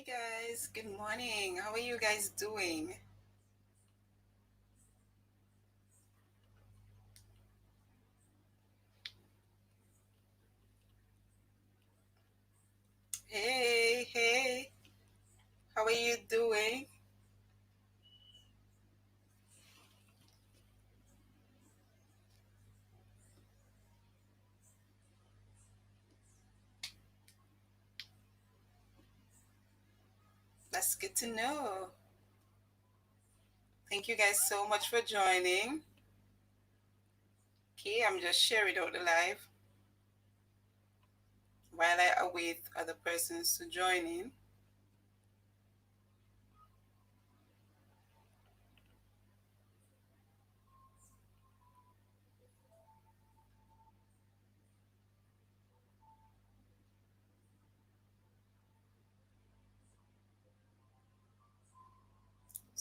Hi guys, good morning. How are you guys doing? Hey, hey, how are you doing? That's good to know. Thank you guys so much for joining. Okay, I'm just sharing out the live while I await other persons to join in.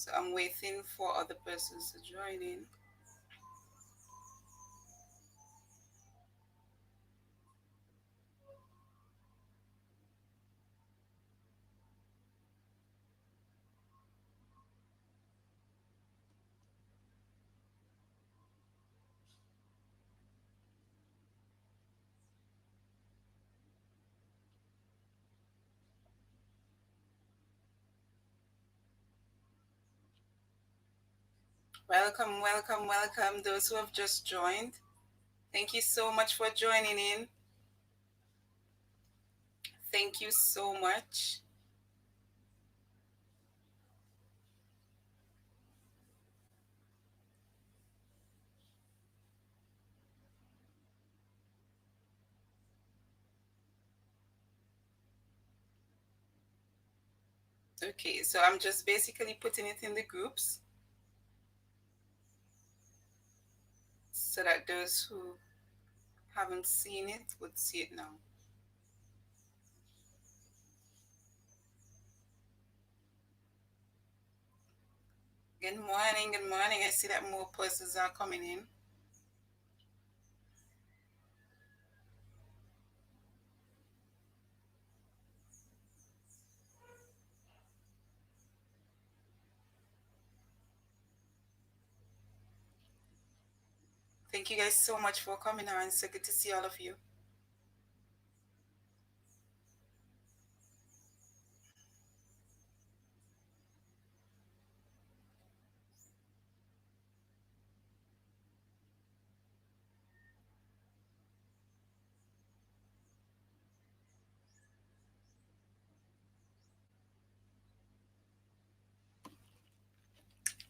So I'm waiting for other persons to join in. Welcome, welcome, welcome, those who have just joined. Thank you so much for joining in. Thank you so much. Okay, so I'm just basically putting it in the groups so that those who haven't seen it would see it now. Good morning, good morning. I see that more persons are coming in. Thank you guys so much for coming on. So good to see all of you.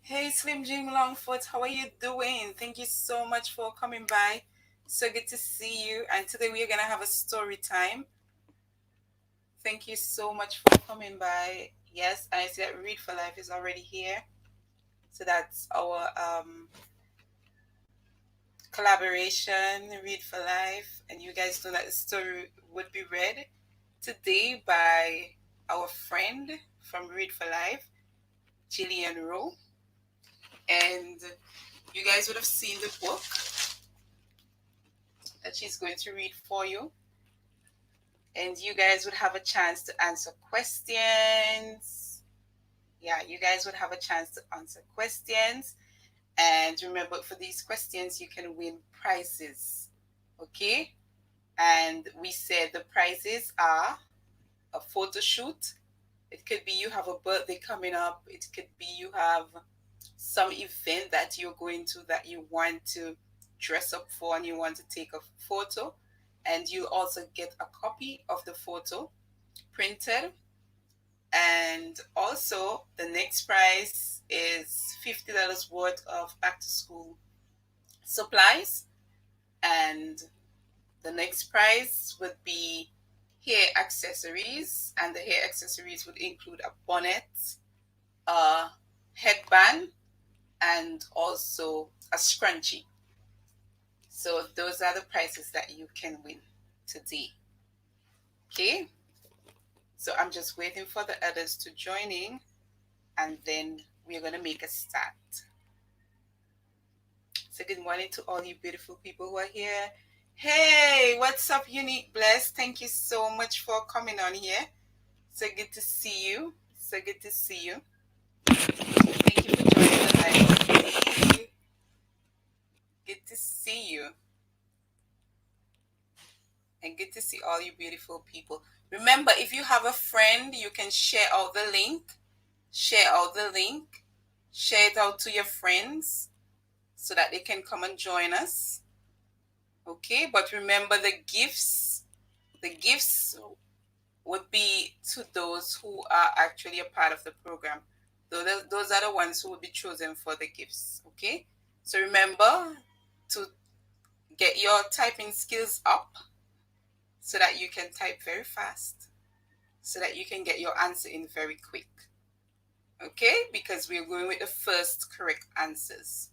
Hey, Slim Jim Longfoot, how are you doing? Thank you so much for coming by. So good to see you. And today we're going to have a story time. Thank you so much for coming by. Yes, I see that Read for Life is already here. So that's our collaboration, Read for Life. And you guys know that the story would be read today by our friend from Read for Life, Gillian Rowe. And you guys would have seen the book that she's going to read for you. And you guys would have a chance to answer questions. Yeah, you guys would have a chance to answer questions. And remember, for these questions, you can win prizes. Okay? And we said the prizes are a photo shoot. It could be you have a birthday coming up. It could be you have some event that you're going to that you want to dress up for and you want to take a photo. And you also get a copy of the photo printed. And also, the next prize is $50 worth of back to school supplies. And the next prize would be hair accessories. And the hair accessories would include a bonnet, a headband, and also a scrunchie. So those are the prizes that you can win today. Okay? So I'm just waiting for the others to join in and then we're going to make a start. So good morning to all you beautiful people who are here. Hey, what's up, Unique Bless? Thank you so much for coming on here. So good to see you. So good to see you. Thank you for joining the live. Good to see you. And good to see all you beautiful people. Remember, if you have a friend, you can share out the link. Share out the link. Share it out to your friends so that they can come and join us. Okay, but remember the gifts would be to those who are actually a part of the program. Those are the ones who will be chosen for the gifts. Okay, so remember to get your typing skills up so that you can type very fast, so that you can get your answer in very quick. Okay, because we're going with the first correct answers.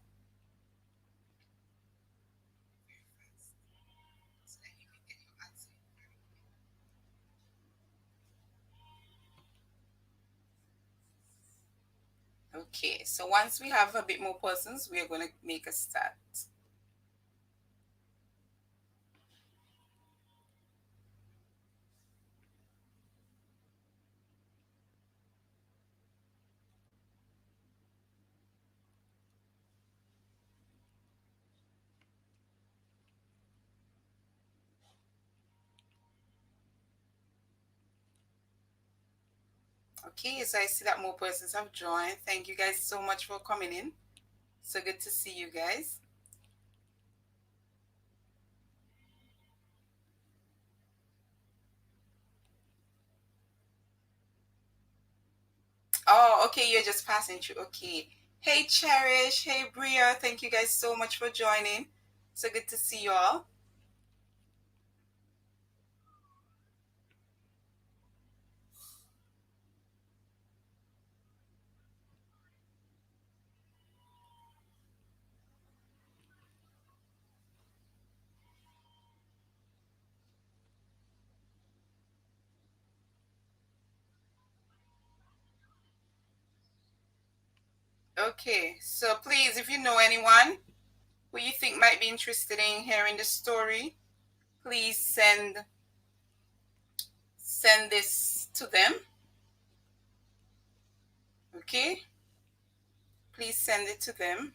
Okay, so once we have a bit more persons, we are going to make a start. Okay, so I see that more persons have joined. Thank you guys so much for coming in. So good to see you guys. Oh, okay, you're just passing through. Okay. Hey, Cherish. Hey, Bria. Thank you guys so much for joining. So good to see you all. Okay, so please, if you know anyone who you think might be interested in hearing the story, please send this to them. Okay, please send it to them.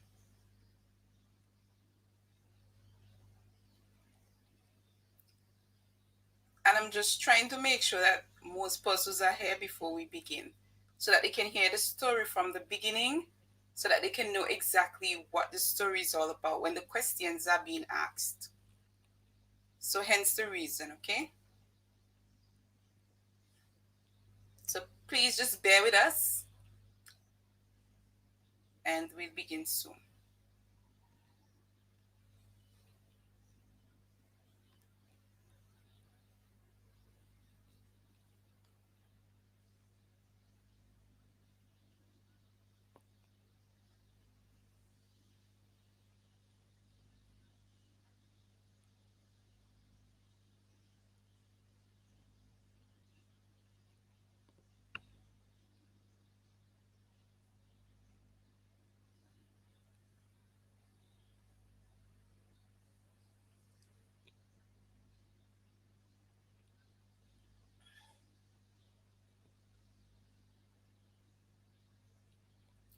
And I'm just trying to make sure that most persons are here before we begin, so that they can hear the story from the beginning, so that they can know exactly what the story is all about when the questions are being asked. So hence the reason, okay? So please just bear with us and we'll begin soon.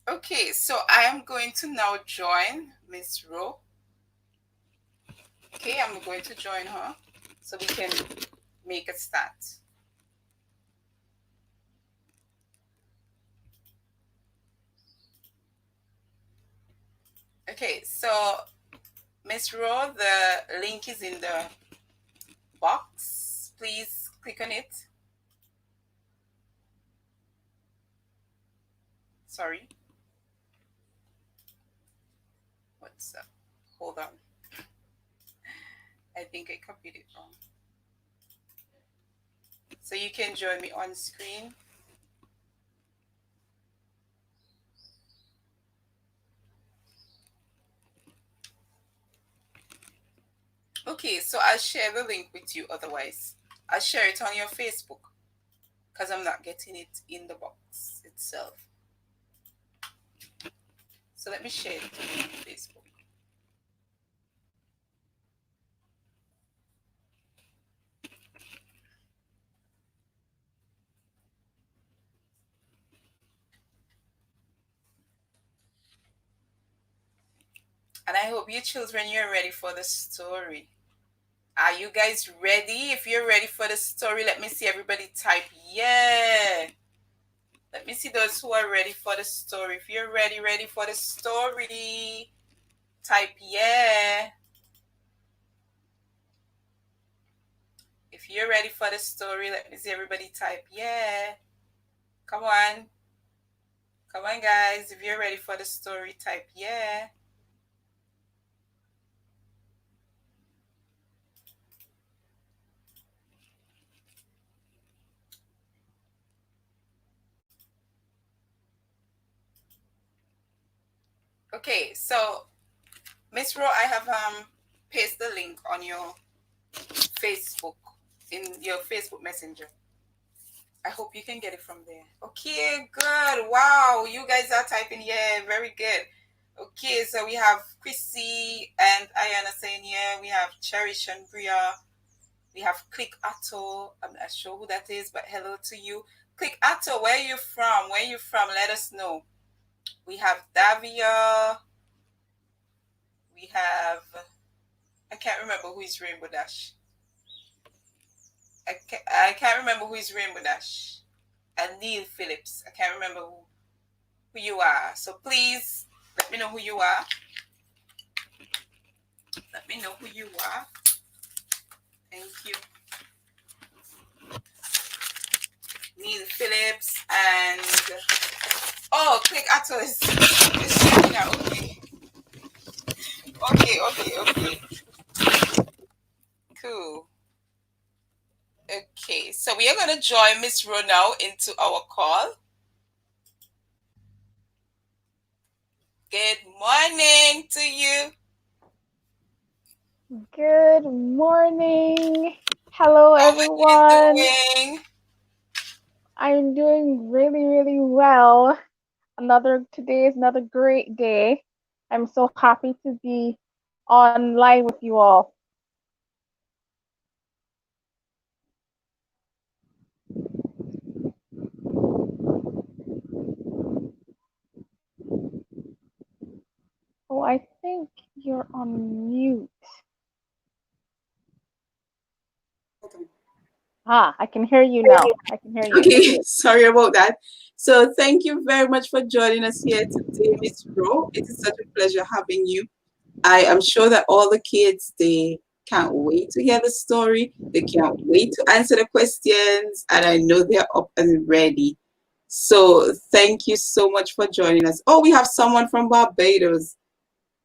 Okay, so I am going to now join Miss Rowe. Okay, I'm going to join her so we can make a start. Okay, so Miss Rowe, the link is in the box. Please click on it. Sorry. What's up? Hold on. I think I copied it wrong. So you can join me on screen. Okay, so I'll share the link with you otherwise. I'll share it on your Facebook because I'm not getting it in the box itself. So let me share it on Facebook. And I hope you children, you're ready for the story. Are you guys ready? If you're ready for the story, let me see everybody type yeah. Let me see those who are ready for the story. If you're ready for the story, type yeah. If you're ready for the story, let me see everybody type yeah. Come on. Come on, guys. If you're ready for the story, type yeah. Okay, so Miss Rowe, I have pasted the link on your Facebook, in your Facebook Messenger. I hope you can get it from there. Okay, good. Wow, you guys are typing yeah, very good. Okay, so we have Chrissy and Ayana saying yeah. We have Cherish and Bria. We have Click Atto. I'm not sure who that is, but hello to you. Click Atto, where are you from? Where are you from? Let us know. We have Davia. We have, I can't remember who is Rainbow Dash. I can't remember who is Rainbow Dash. And Neil Phillips. I can't remember who you are. So please let me know who you are. Let me know who you are. Thank you. Neil Phillips and Click Atto is checking out. Okay. Cool. Okay, so we are going to join Miss Rowe now into our call. Good morning to you. Good morning. Hello, everyone. How are you doing? I'm doing really, really well. Today is another great day. I'm so happy to be online with you all. Oh, I think you're on mute. I can hear you now. I can hear you. Okay, sorry about that. So thank you very much for joining us here today, Miss Rowe. It is such a pleasure having you. I am sure that all the kids, they can't wait to hear the story. They can't wait to answer the questions, and I know they're up and ready. So thank you so much for joining us. Oh, we have someone from Barbados.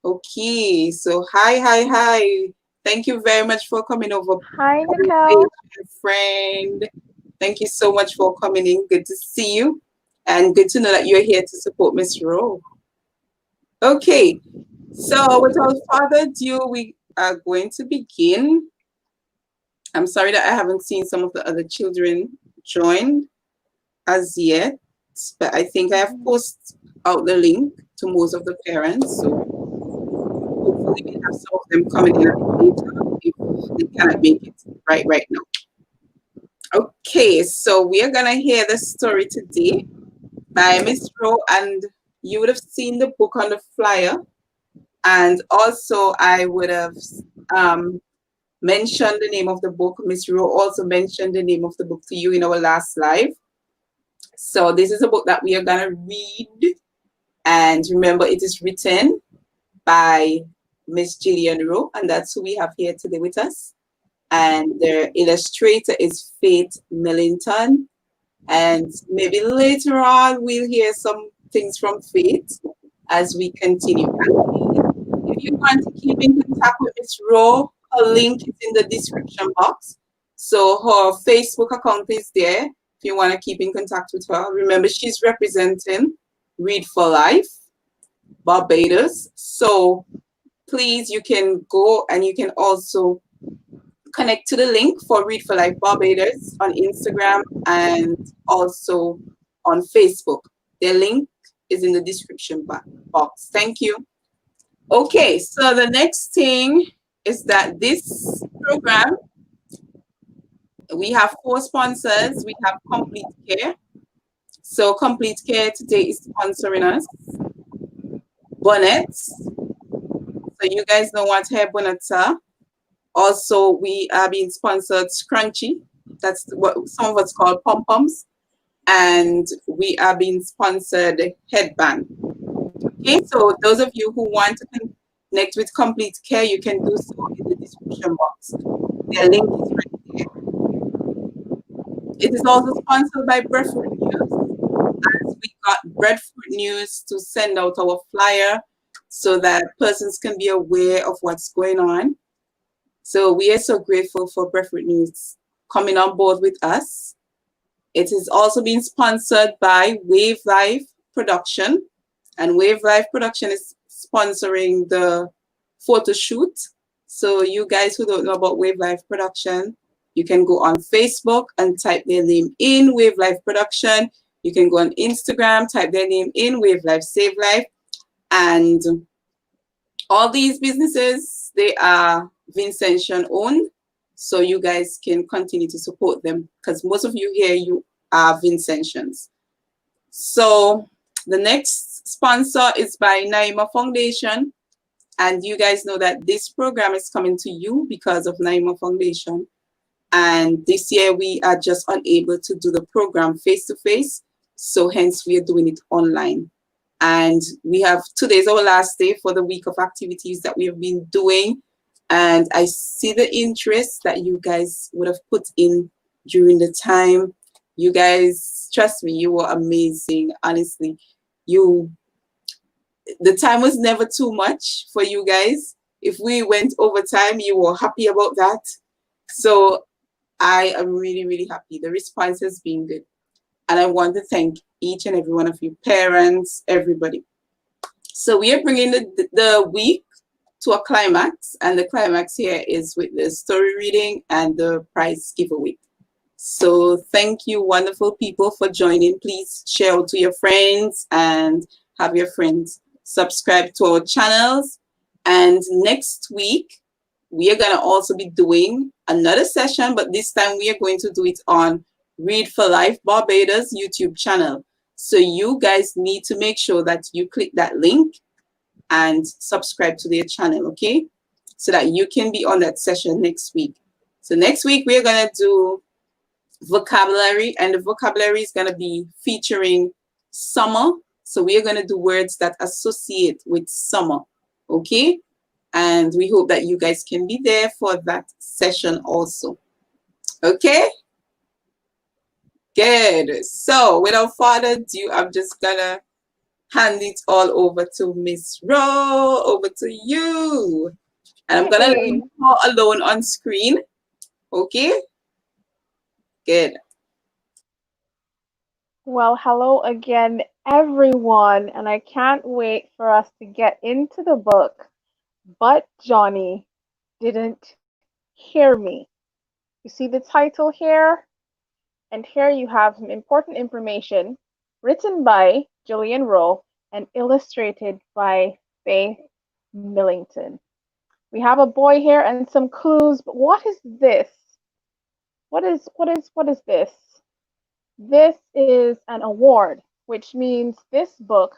Okay, so hi. Thank you very much for coming over. Hi, Nicole. Friend. Thank you so much for coming in. Good to see you. And good to know that you're here to support Miss Rowe. Okay, so without further ado, we are going to begin. I'm sorry that I haven't seen some of the other children join as yet, but I think I have posted out the link to most of the parents. So hopefully we have some of them coming in later if they cannot make it right now. Okay, so we are gonna hear the story today by Miss Rowe, and you would have seen the book on the flyer, and also I would have mentioned the name of the book. Miss Rowe also mentioned the name of the book to you in our last live. So this is a book that we are gonna read, and remember, it is written by Miss Gillian Rowe, and that's who we have here today with us. And the illustrator is Faith Millington. And maybe later on we'll hear some things from Faith as we continue. If you want to keep in contact with Miss Rowe, her link is in the description box. So her Facebook account is there if you want to keep in contact with her. Remember, she's representing Read for Life Barbados. So please, you can go and you can also connect to the link for Read for Life Barbados on Instagram and also on Facebook. The link is in the description box. Thank you. Okay, so the next thing is that this program, we have 4 sponsors. We have Complete Care. So Complete Care today is sponsoring us. Bonnets. So you guys know what hair bonata. Also, we are being sponsored scrunchy. That's what some of us call pom poms, and we are being sponsored headband. Okay, so those of you who want to connect with Complete Care, you can do so in the description box. Their link is right there. It is also sponsored by Breadfruit News. As we got Breadfruit News to send out our flyer so that persons can be aware of what's going on. So we are so grateful for Breadfruit News coming on board with us. It is also being sponsored by Wave Life Production, and Wave Life Production is sponsoring the photo shoot. So you guys who don't know about Wave Life Production, you can go on Facebook and type their name in Wave Life Production. You can go on Instagram, type their name in Wave Life Save Life, and all these businesses, they are Vincentian owned. So you guys can continue to support them because most of you here, you are Vincentians. So the next sponsor is by Naima Foundation. And you guys know that this program is coming to you because of Naima Foundation. And this year we are just unable to do the program face to face. So hence we are doing it online. And we have today's our last day for the week of activities that we have been doing. And I see the interest that you guys would have put in during the time. You guys, trust me, you were amazing. Honestly, the time was never too much for you guys. If we went over time, you were happy about that. So I am really, really happy. The response has been good. And I want to thank each and every one of you, parents, everybody. So we are bringing the week to a climax. And the climax here is with the story reading and the prize giveaway. So thank you, wonderful people, for joining. Please share out to your friends and have your friends subscribe to our channels. And next week, we are going to also be doing another session, but this time we are going to do it on Read for Life Barbados YouTube channel. So you guys need to make sure that you click that link and subscribe to their channel, okay? So that you can be on that session next week. So next week, we're going to do vocabulary, and the vocabulary is going to be featuring summer. So we are going to do words that associate with summer, okay? And we hope that you guys can be there for that session also. Okay? Good. So without further ado, I'm just going to hand it all over to Miss Rowe. Over to you. And I'm going to leave her alone on screen. Okay? Good. Well, hello again, everyone, and I can't wait for us to get into the book. But Johnny didn't hear me. You see the title here? And here you have some important information written by Gillian Rowe and illustrated by Faith Millington. We have a boy here and some clues, but what is this? What is this? This is an award, which means this book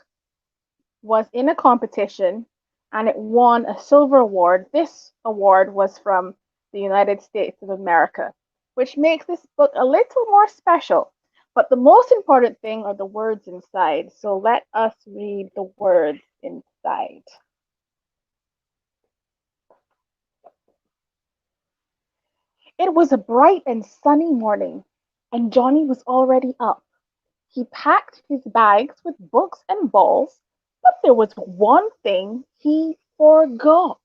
was in a competition and it won a silver award. This award was from the United States of America, which makes this book a little more special. But the most important thing are the words inside. So let us read the words inside. It was a bright and sunny morning, and Johnny was already up. He packed his bags with books and balls, but there was one thing he forgot.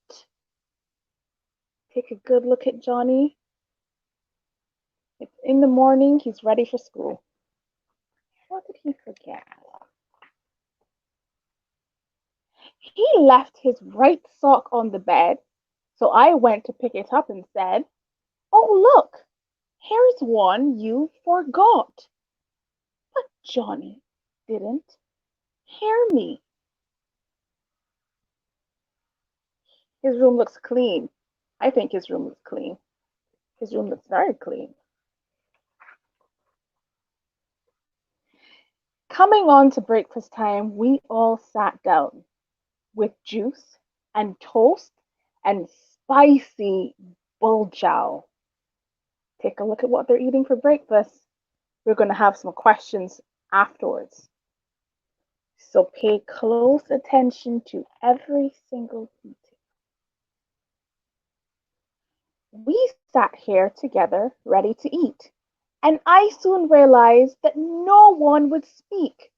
Take a good look at Johnny. It's in the morning, he's ready for school. What did he forget? He left his right sock on the bed, so I went to pick it up and said, "Oh, look, here's one you forgot." But Johnny didn't hear me. His room looks clean. I think his room looks clean. His room looks very clean. Coming on to breakfast time, we all sat down with juice and toast and spicy bulgow. Take a look at what they're eating for breakfast. We're going to have some questions afterwards. So pay close attention to every single detail. We sat here together, ready to eat, and I soon realized that no one would speak.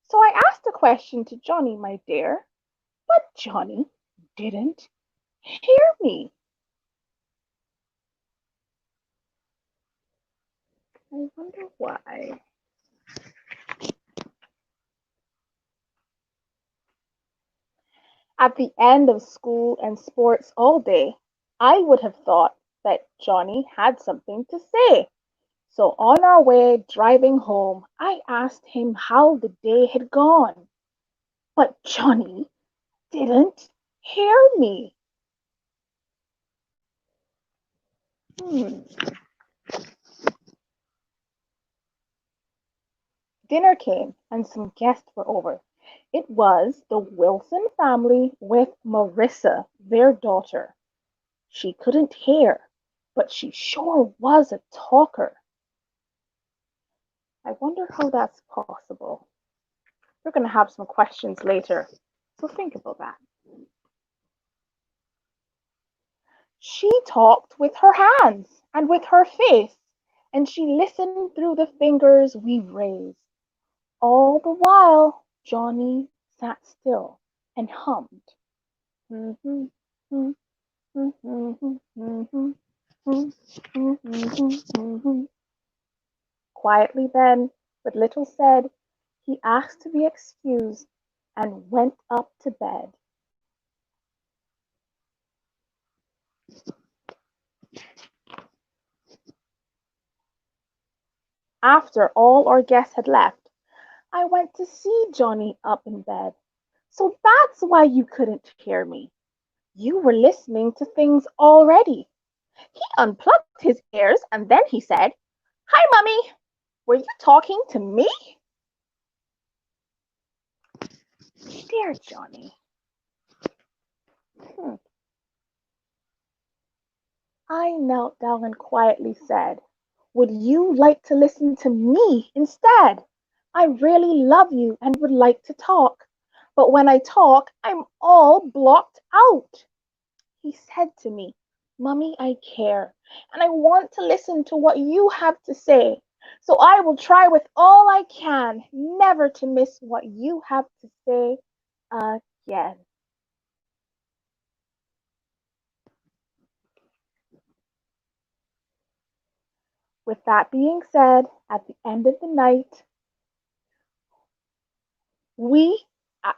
So I asked a question to Johnny, my dear, but Johnny didn't hear me. I wonder why. At the end of school and sports all day, I would have thought that Johnny had something to say. So on our way driving home, I asked him how the day had gone. But Johnny didn't hear me. Hmm. Dinner came and some guests were over. It was the Wilson family with Marissa, their daughter. She couldn't hear, but she sure was a talker. I wonder how that's possible. We're going to have some questions later, so think about that. She talked with her hands and with her face, and she listened through the fingers we raised. All the while, Johnny sat still and hummed. Quietly then, with little said, he asked to be excused and went up to bed. After all our guests had left, I went to see Johnny up in bed. So that's why you couldn't hear me. You were listening to things already. He unplugged his ears and then he said, "Hi, Mummy. Were you talking to me?" Dear Johnny. Hmm. I knelt down and quietly said, "Would you like to listen to me instead? I really love you and would like to talk. But when I talk, I'm all blocked out." He said to me, "Mummy, I care, and I want to listen to what you have to say. So I will try with all I can never to miss what you have to say again." With that being said, at the end of the night, we, uh,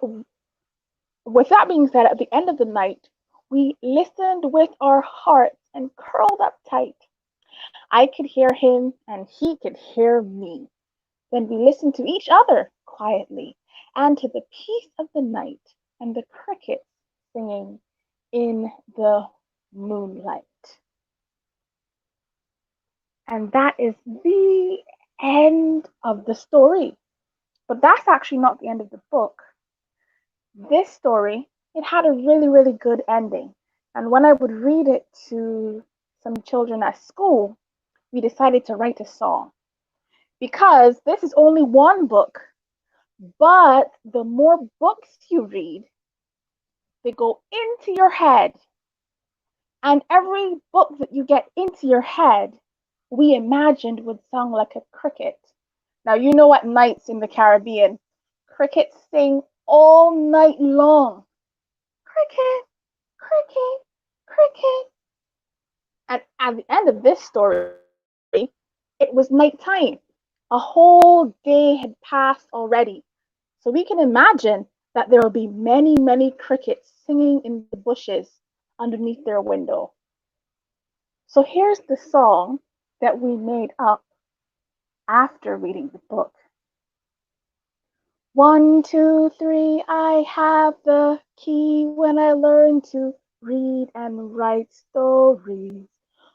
with that being said, at the end of the night, we listened with our hearts and curled up tight. I could hear him and he could hear me. Then we listened to each other quietly and to the peace of the night and the crickets singing in the moonlight. And that is the end of the story. But that's actually not the end of the book. This story, it had a really, really good ending. And when I would read it to some children at school, we decided to write a song. Because this is only one book, but the more books you read, they go into your head. And every book that you get into your head, we imagined would sound like a cricket. Now, you know at nights in the Caribbean, crickets sing all night long. Cricket, cricket, cricket. And at the end of this story, it was nighttime. A whole day had passed already. So we can imagine that there will be many, many crickets singing in the bushes underneath their window. So here's the song that we made up after reading the book. 1, 2, 3, I have the key when I learn to read and write stories.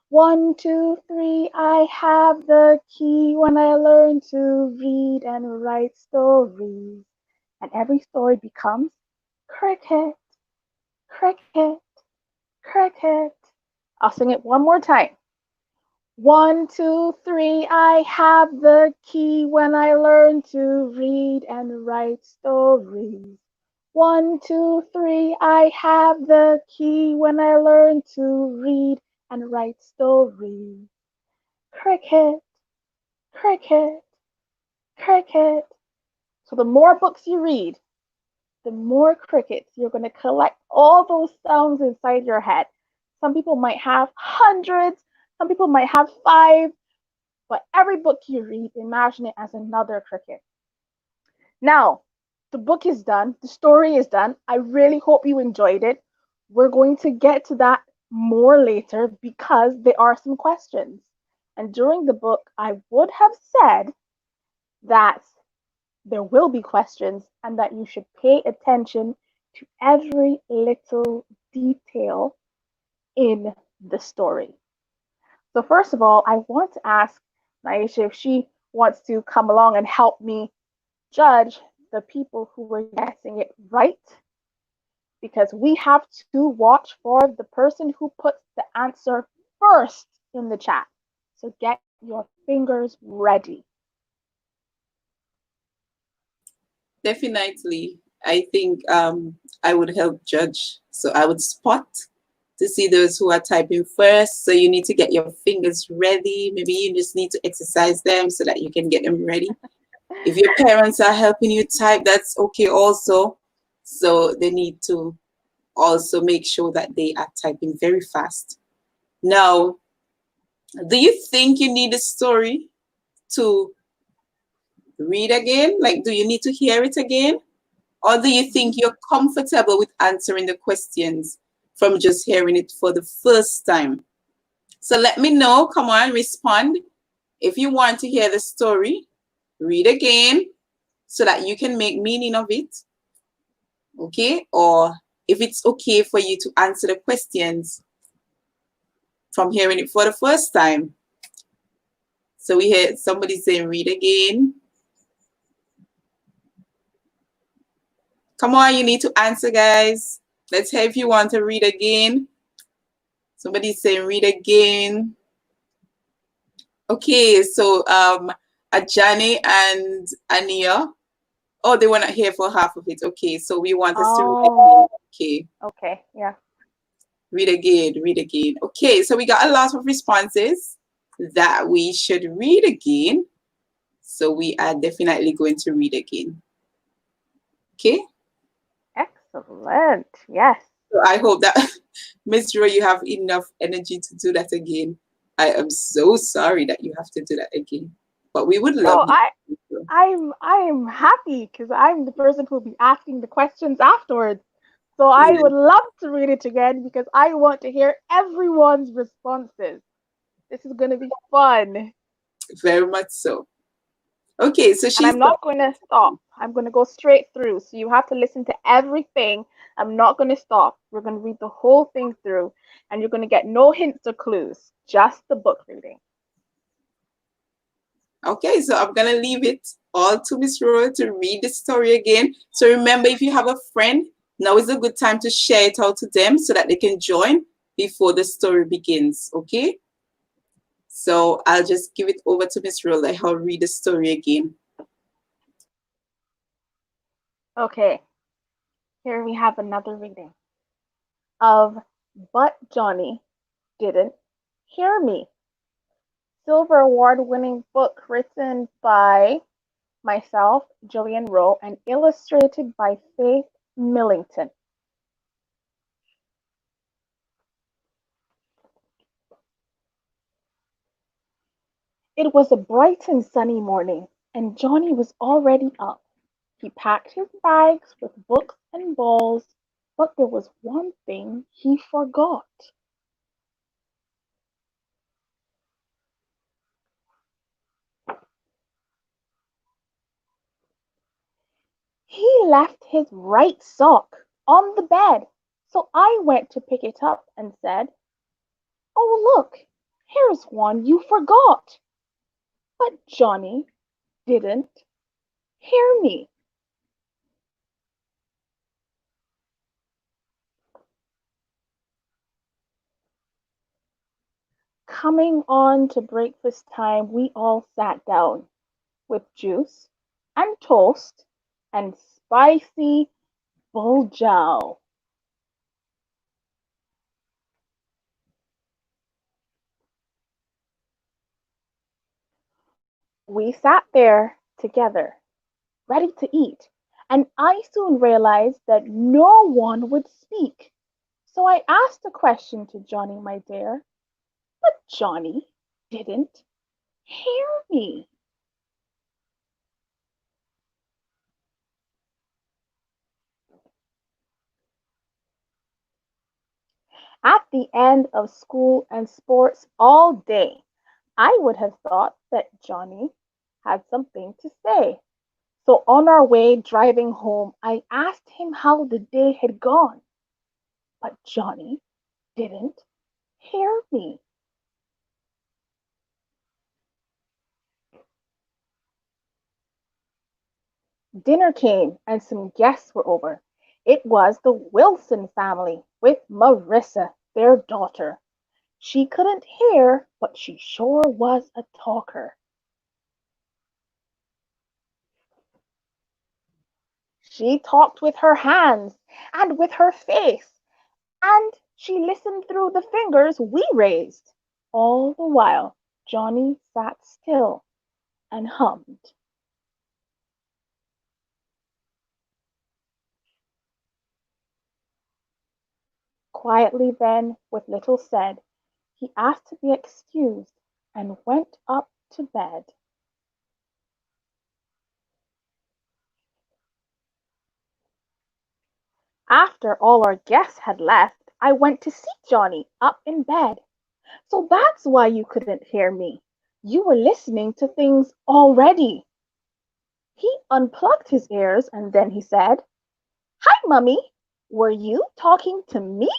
1, 2, 3, I have the key when I learn to read and write stories. And every story becomes cricket, cricket, cricket. I'll sing it one more time. 1, 2, 3, I have the key when I learn to read and write stories. 1, 2, 3, I have the key when I learn to read and write stories. Cricket, cricket, cricket. So the more books you read, the more crickets you're going to collect all those sounds inside your head. Some people might have hundreds, some people might have five, but every book you read, imagine it as another cricket. Now, the book is done, the story is done. I really hope you enjoyed it. We're going to get to that more later because there are some questions. And during the book, I would have said that there will be questions and that you should pay attention to every little detail in the story. So, first of all, I want to ask Naisha if she wants to come along and help me judge the people who were guessing it right, because we have to watch for the person who puts the answer first in the chat. So, get your fingers ready. Definitely. I think I would help judge. So I would spot to see those who are typing first. So you need to get your fingers ready. Maybe you just need to exercise them so that you can get them ready. If your parents are helping you type, that's okay also. So they need to also make sure that they are typing very fast. Now, do you think you need a story to read again? Like, do you need to hear it again? Or do you think you're comfortable with answering the questions from just hearing it for the first time? So let me know. Come on, respond. If you want to hear the story, read again so that you can make meaning of it. Okay? Or if it's okay for you to answer the questions from hearing it for the first time. So we heard somebody saying read again. Come on, you need to answer, guys. Let's hear if you want to read again. Somebody's saying read again. Okay, so Ajani and Ania. Oh, they were not here for half of it. Okay, so we want us to read again. Okay. Okay, yeah. Read again, read again. Okay, so we got a lot of responses that we should read again. So we are definitely going to read again. Okay? Excellent. Yes. So I hope that Miss Rowe, you have enough energy to do that again. I am so sorry that you have to do that again. But we would love No, you. I'm happy because I'm the person who'll be asking the questions afterwards. So I Yeah, would love to read it again because I want to hear everyone's responses. This is going to be fun. very much so. Okay, so And she's I'm not going to stop. I'm going to go straight through. So you have to listen to everything. I'm not going to stop. We're going to read the whole thing through. And you're going to get no hints or clues, just the book reading. okay, so I'm gonna leave it all to Miss Rowe to read the story again. So remember, if you have a friend, now is a good time to share it out to them so that they can join before the story begins. Okay? So I'll just give it over to Miss Rowe. Let her read the story again. Okay, here we have another reading of But Johnny Didn't Hear Me. Silver Award winning book written by myself, Gillian Rowe, and illustrated by Faith Millington. It was a bright and sunny morning, and Johnny was already up. He packed his bags with books and balls, but there was one thing he forgot. He left his right sock on the bed, so I went to pick it up and said, "Oh, look, here's one you forgot." But Johnny didn't hear me. coming on to breakfast time, we all sat down with juice and toast and spicy buljow. We sat there together, ready to eat, and I soon realized that no one would speak. So I asked a question to Johnny, my dear, but Johnny didn't hear me. At the end of school and sports all day, I would have thought that Johnny had something to say. So on our way driving home, I asked him how the day had gone, but Johnny didn't hear me. Dinner came and some guests were over. It was the Wilson family with Marissa, their daughter. She couldn't hear, but she sure was a talker. She talked with her hands and with her face, and she listened through the fingers we raised. All the while, Johnny sat still and hummed. Quietly then, with little said, he asked to be excused and went up to bed. After all our guests had left, I went to see Johnny up in bed. So that's why you couldn't hear me. You were listening to things already. He unplugged his ears and then he said, Hi, Mummy. Were you talking to me?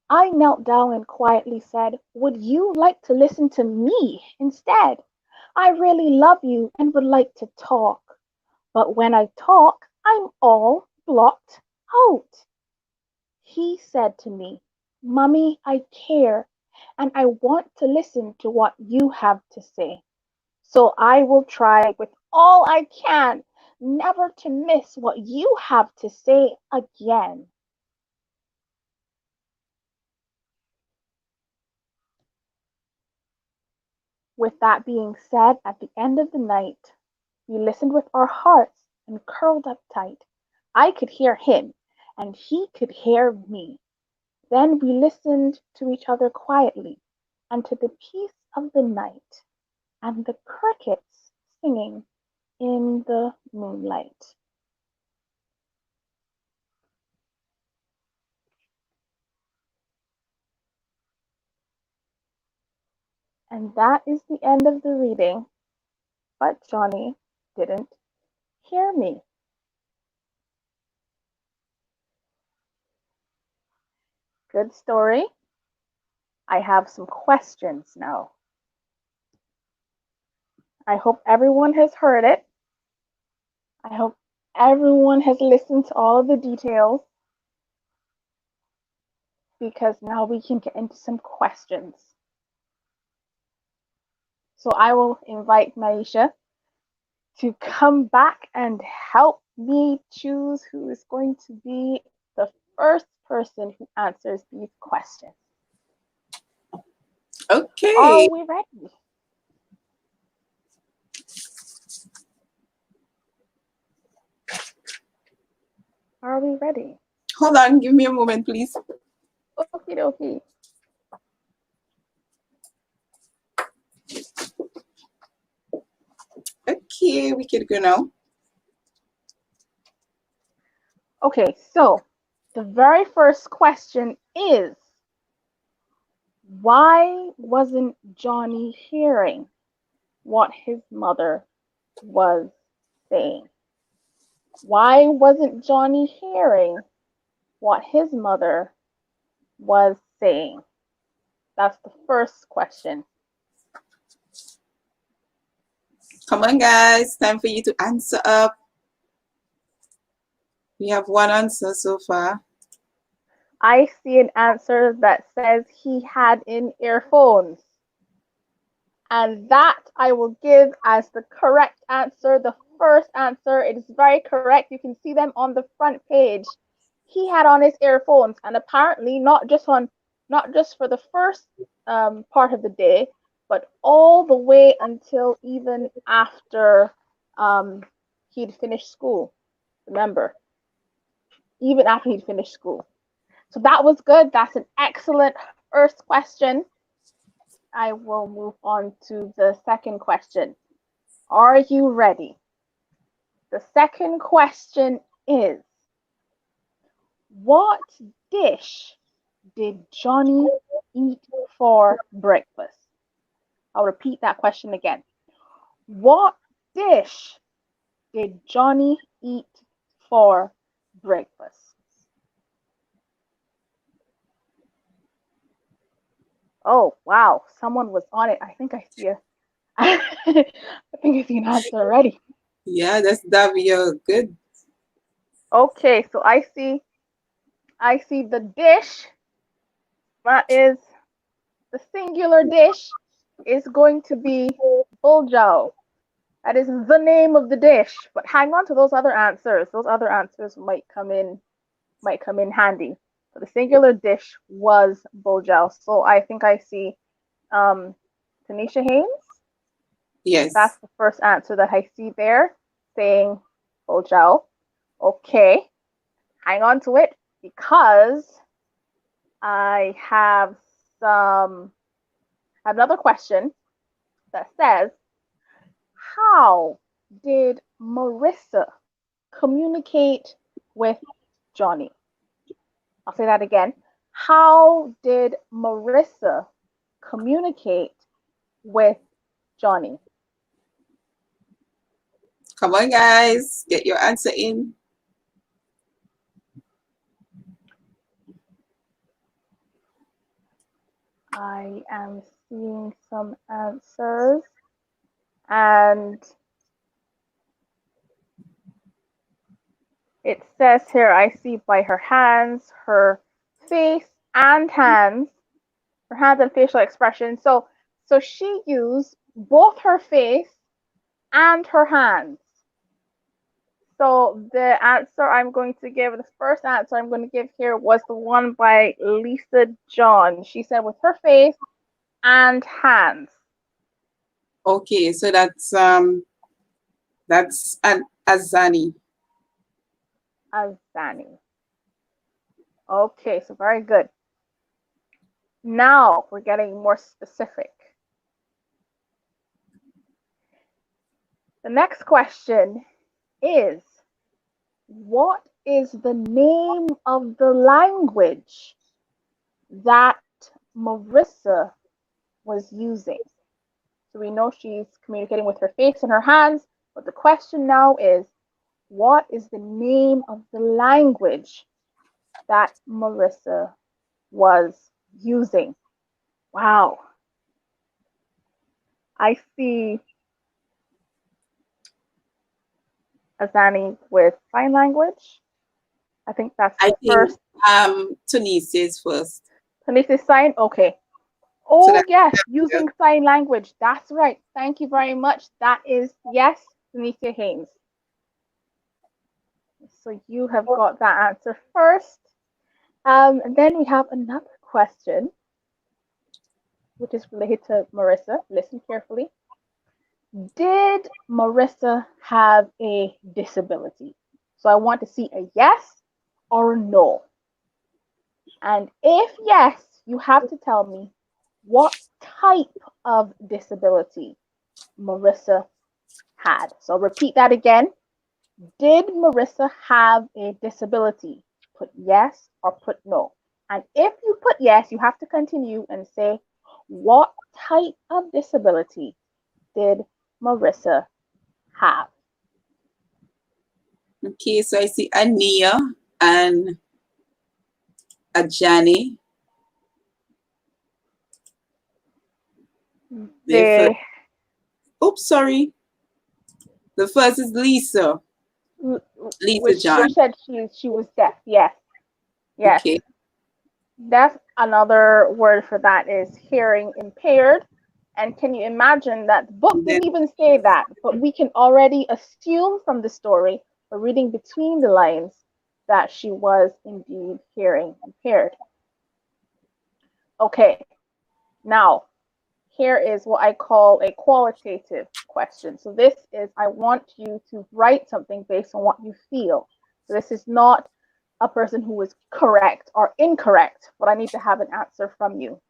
I knelt down and quietly said, Would you like to listen to me instead? I really love you and would like to talk. But when I talk, I'm all blocked out. He said to me, Mummy, I care and I want to listen to what you have to say. So I will try with all I can never to miss what you have to say again. With that being said, at the end of the night, we listened with our hearts and curled up tight. I could hear him, and he could hear me. Then we listened to each other quietly, and to the peace of the night, and the crickets singing in the moonlight. And that is the end of the reading. But Johnny didn't hear me. Good story. I have some questions now. I hope everyone has heard it. I hope everyone has listened to all of the details because now we can get into some questions. So I will invite Maisha to come back and help me choose who is going to be the first person who answers these questions. Okay. Are we ready? Are we ready? Hold on, give me a moment, please. Okie dokie. Okay, we can go now. Okay, so the very first question is, why wasn't Johnny hearing what his mother was saying? Why wasn't Johnny hearing what his mother was saying? That's the first question. Come on, guys. Time for you to answer up. We have one answer so far. I see an answer that says he had in earphones. And that I will give as the correct answer, the first answer. It is very correct. You can see them on the front page. He had on his earphones, and apparently not just for the first part of the day, but all the way until even after he'd finished school. Remember, even after he'd finished school. So that was good. That's an excellent first question. I will move on to the second question. Are you ready? The second question is, what dish did Johnny eat for breakfast? I'll repeat that question again. What dish did Johnny eat for breakfast? Oh, wow. Someone was on it. I think I see I think I see an answer already. Yeah, that's Davia. Good. Okay, so I see the dish that is the singular dish is going to be bulgjao. That is the name of the dish. But hang on to those other answers. Those other answers might come in handy. So the singular dish was bulgjao. So I think I see Tanisha Haynes. Yes. That's the first answer that I see there, saying bulgjao. Okay, hang on to it because I have another question that says, how did Marissa communicate with Johnny? I'll say that again. How did Marissa communicate with Johnny? Come on, guys. Get your answer in. I am seeing some answers, and it says here, I see by her hands, her face and hands, her hands and facial expression. So she used both her face and her hands. So the answer I'm going to give, the first answer I'm going to give here was the one by Lisa John. She said with her face and hands. Okay, so that's an Azani. Azani. Okay, so very good. Now we're getting more specific. The next question is, what is the name of the language that Marissa was using? So we know she's communicating with her face and her hands, but the question now is, what is the name of the language that Marissa was using? Wow. I see Azani with sign language. I think that's the first. Tunisia is first. Tunisia sign? Okay. Oh, so yes, using sign language. That's right. Thank you very much. That is, yes, Tunisia Haynes. So you have got that answer first. And then we have another question, which is related to Marissa. Listen carefully. Did Marissa have a disability? So I want to see a yes or a no. And if yes, you have to tell me what type of disability Marissa had. So I'll repeat that again. Did Marissa have a disability? Put yes or put no. And if you put yes, you have to continue and say, what type of disability did Marissa have? Okay, so I see Ania and Ajani. Oops, sorry. The first is Lisa. Lisa Which you John. said she was deaf. Yes, yes. Okay. Deaf, another word for that is hearing impaired. And can you imagine that the book And then didn't even say that, but we can already assume from the story, or reading between the lines, that she was indeed hearing impaired. Okay, now here is what I call a qualitative question. So this is, I want you to write something based on what you feel. So this is not a person who is correct or incorrect, but I need to have an answer from you.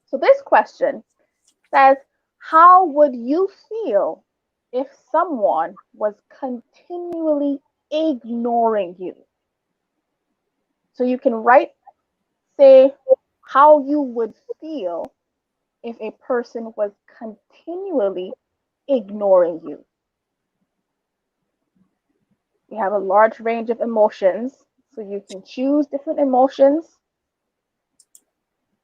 So this question says, how would you feel if someone was continually ignoring you? So you can write, say, how you would feel if a person was continually ignoring you. We have a large range of emotions, so you can choose different emotions.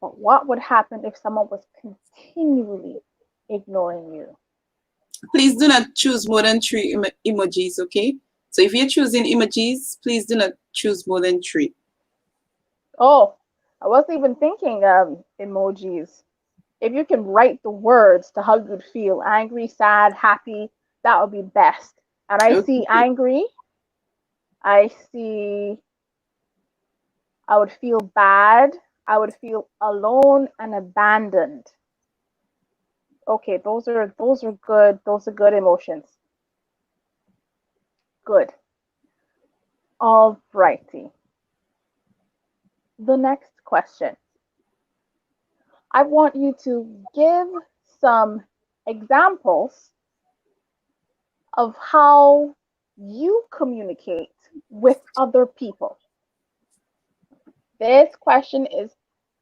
But what would happen if someone was continually ignoring you? please do not choose more than three emojis, okay? So if you're choosing emojis, please do not choose more than three. Oh, I wasn't even thinking emojis. If you can write the words to how you'd feel, angry, sad, happy, that would be best. And I see Okay. angry, I see I would feel bad, I would feel alone and abandoned. Okay, those are good. Those are good emotions. Good. All righty. The next question. I want you to give some examples of how you communicate with other people. This question is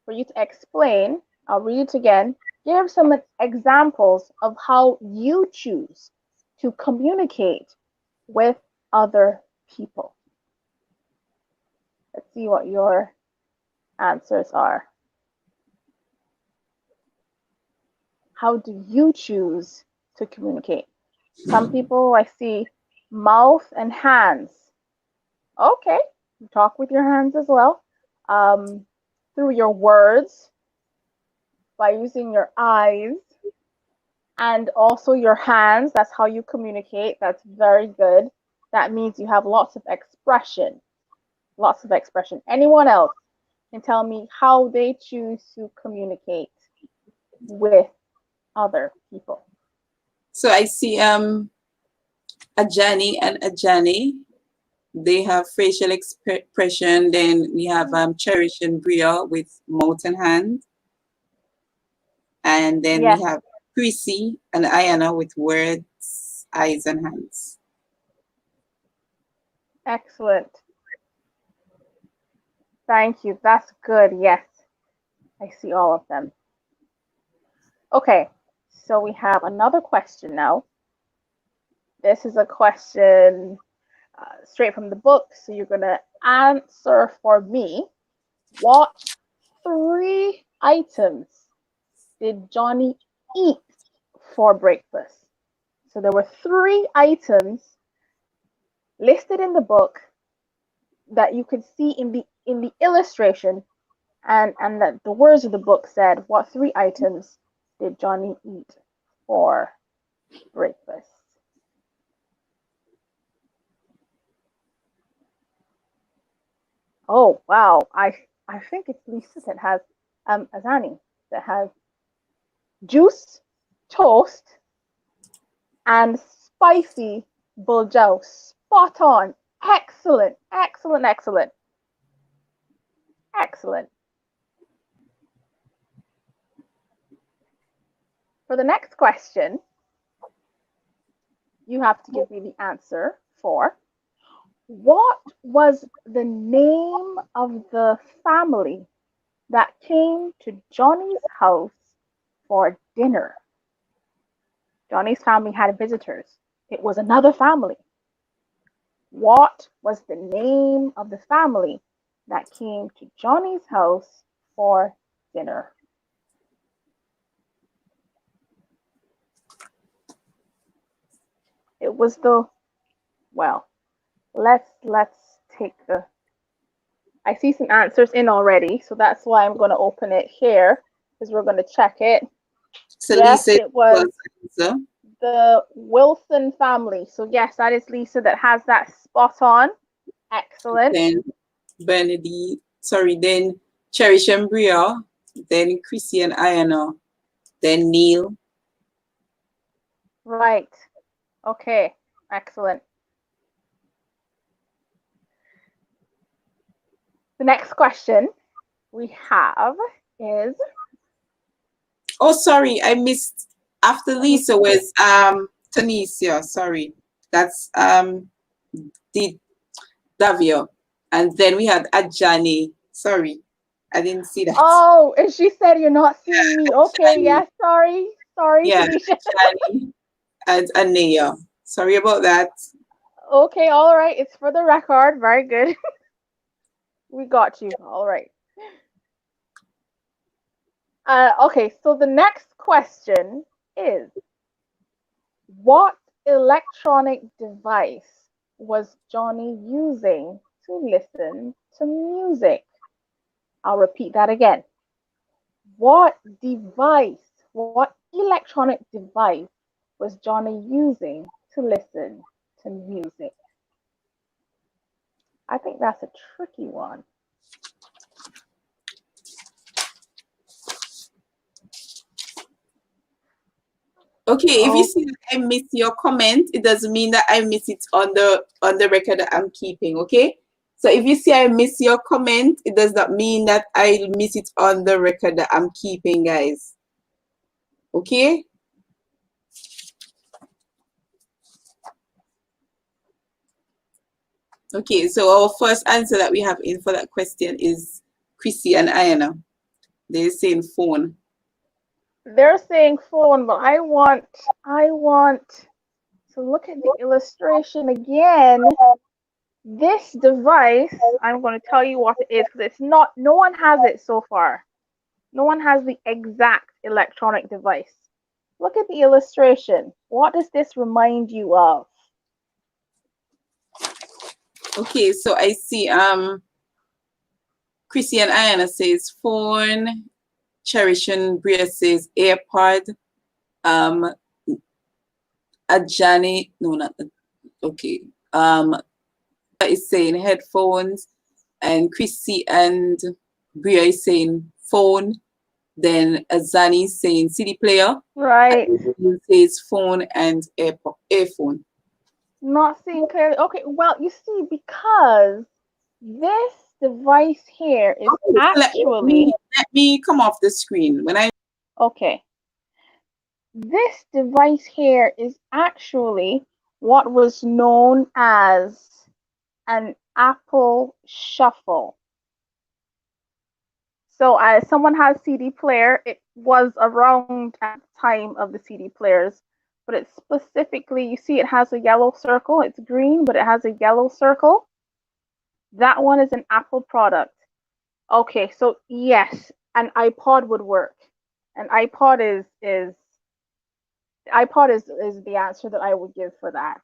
for you to explain. I'll read it again. Give some examples of how you choose to communicate with other people. Let's see what your answers are. How do you choose to communicate? Some people I see mouth and hands. Okay, you talk with your hands as well. Through your words, by using your eyes, and also your hands. That's how you communicate. That's very good. That means you have lots of expression. Lots of expression. Anyone else can tell me how they choose to communicate with other people. So I see Ajani and Ajani. They have facial expression. Then we have Cherish and Bria with mouth and hand. And then we Yes, have Chrissy and Ayana with words, eyes, and hands. excellent. Thank you. That's good. Yes, I see all of them. Okay, so we have another question now. This is a question straight from the book. So you're going to answer for me. What three items did Johnny eat for breakfast? So there were three items listed in the book that you could see in the illustration, and that the words of the book said, what three items did Johnny eat for breakfast? Oh wow, I think it's Lisa that has Azani that has juice, toast, and spicy bulgjao. Spot on. Excellent, excellent, excellent, excellent. For the next question, you have to give me the answer for what was the name of the family that came to Johnny's house for dinner? Johnny's family had visitors. It was another family. What was the name of the family that came to Johnny's house for dinner? It was the, well, let's take the. I see some answers in already, so that's why I'm going to open it here because we're going to check it. So Yes, Lisa it was was answer. the Wilson family. So yes, that is Lisa that has that spot on. Excellent. Then Bernadette, then Cherish and Bria, then Chrissy and Ayana, then Neil. Right. Okay. Excellent. The next question we have is. Oh, sorry, I missed. After Lisa was Tanisha. Sorry, that's the Davio, and then we had Ajani. Sorry, I didn't see that. Oh, and she said you're not seeing me. Okay, Ajani. yeah, sorry, Yeah, Tanisha. Ajani and Anea. Sorry about that. Okay, all right. It's for the record. Very good. We got you. All right. Okay, so the next question is, what electronic device was Johnny using to listen to music? I'll repeat that again. What electronic device was Johnny using to listen to music? I think that's a tricky one. Okay, if you Oh, see that I miss your comment, it doesn't mean that I miss it on the record that I'm keeping. Okay, so if you see I miss your comment, it does not mean that I miss it on the record that I'm keeping, guys. Okay. Okay, so our first answer that we have in for that question is Chrissy and Ayana. They're saying phone. they're saying phone, but I want to look at the illustration again. This device, I'm going to tell you what it is because it's not, no one has it so far. No one has the exact electronic device. Look at the illustration. What does this remind you of? Okay, so I see Chrissy and Ayana says phone. Cherish and Bria says AirPod. Ajani, no, not okay. Is saying headphones, and Chrissy and Bria is saying phone. Then Azani is saying CD player. Right. And says phone and earphone. Not seeing clearly. Okay, well, you see, because this device here is Okay, so actually. let me come off the screen when I. Okay. This device here is actually what was known as an Apple Shuffle. So, as someone has CD player, it was around at the time of the CD players, but it's specifically, you see, it has a yellow circle. It's green, but it has a yellow circle. That one is an Apple product. Okay, so yes, an iPod would work. An iPod is the answer that I would give for that.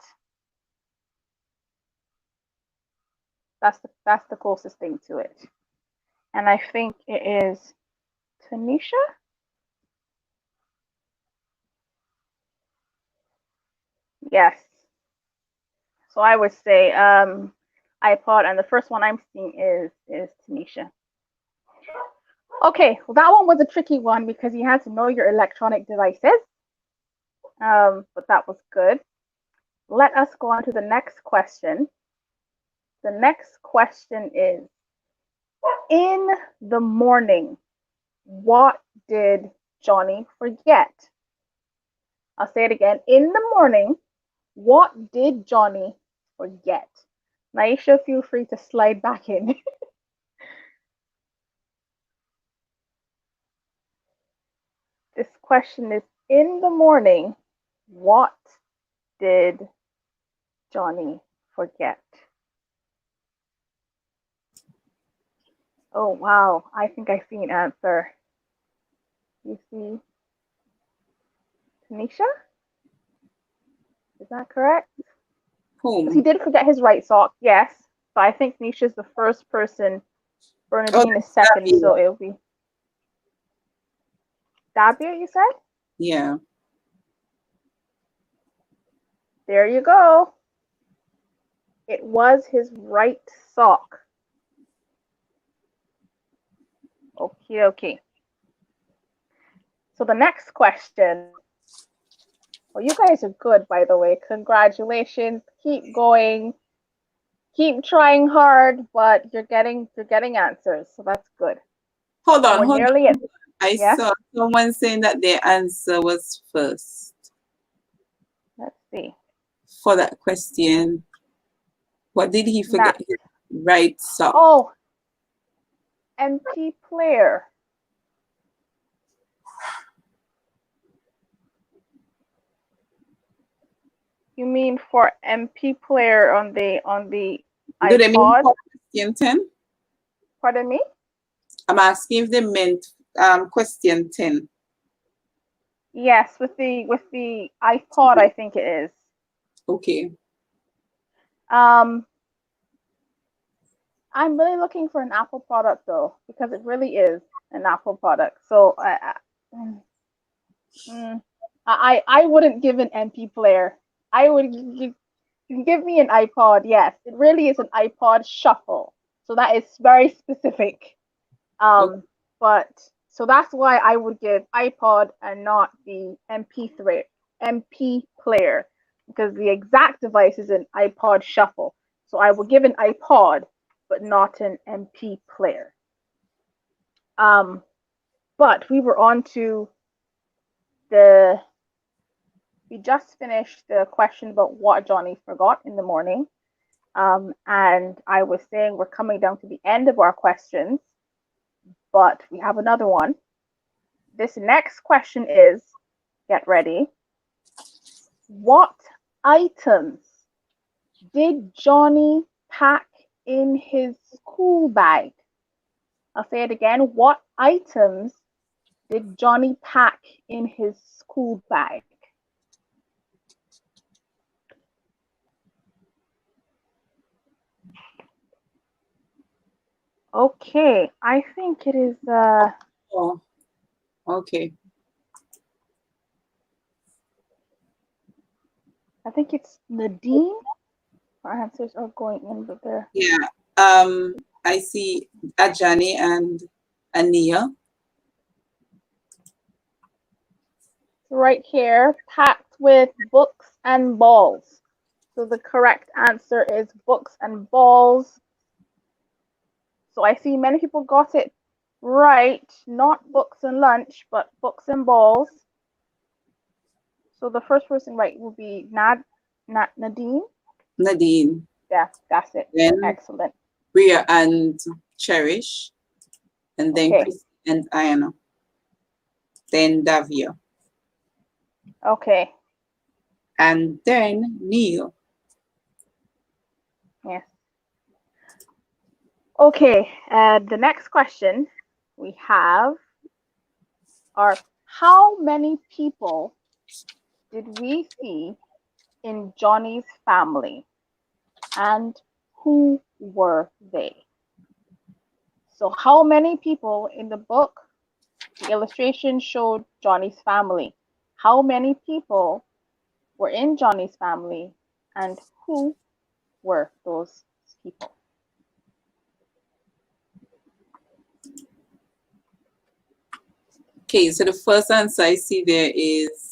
That's the closest thing to it. And I think it is Tanisha. Yes. So I would say iPod, and the first one I'm seeing is Tanisha. Okay, well that one was a tricky one because you had to know your electronic devices. But that was good. Let us go on to the next question. The next question is, in the morning, what did Johnny forget? I'll say it again. In the morning, what did Johnny forget? Naisha, feel free to slide back in. This question is, in the morning, what did Johnny forget? Oh, wow. I think I see an answer. You see Tanisha? Is that correct? Because he Whom? did forget his right sock, yes. But I think Nisha's the first person. Oh, Bernadine is that's second, Davia. so it'll be Dabia, you said? Yeah. There you go. It was his right sock. Okie dokie. So the next question. Well, you guys are good, by the way. Congratulations. Keep going. Keep trying hard, but you're getting answers, so that's good. Hold And on, we're hold nearly on. at I yes. saw someone saying that their answer was first Let's see. for that question. What did he Nat. forget? His right sock. Oh, MP player. You mean for MP player on the Do they mean iPod? for question 10? Pardon me? I'm asking if they meant question 10. Yes, with the iPod, I think it is. Okay. I'm really looking for an Apple product though, because it really is an Apple product. So I wouldn't give an MP player. I would give me an iPod. Yes, it really is an iPod Shuffle. So that is very specific. Okay. But so that's why I would give iPod and not the MP player, because the exact device is an iPod Shuffle. So I would give an iPod, but not an MP player. But we were on to we just finished the question about what Johnny forgot in the morning. And I was saying we're coming down to the end of our questions, but we have another one. This next question is, get ready. What items did Johnny pack in his school bag? I'll say it again. What items did Johnny pack in his school bag? Okay, I think it is Oh, okay. I think it's Nadine. Our answers are going in, but they're Yeah. I see Ajani and Ania. right here, packed with books and balls. So the correct answer is books and balls. So I see many people got it right, not books and lunch, but books and balls. So the first person right will be Nadine. Nadine. Yeah, that's it. Then Excellent. Bria and Cherish. And then Okay. Chris and Ayana. Then Davia. Okay. And then Neil. Yes. Okay. The next question we have are, how many people did we see in Johnny's family, and who were they? So how many people in the book, the illustration showed Johnny's family? How many people were in Johnny's family, and who were those people? Okay, so the first answer I see there is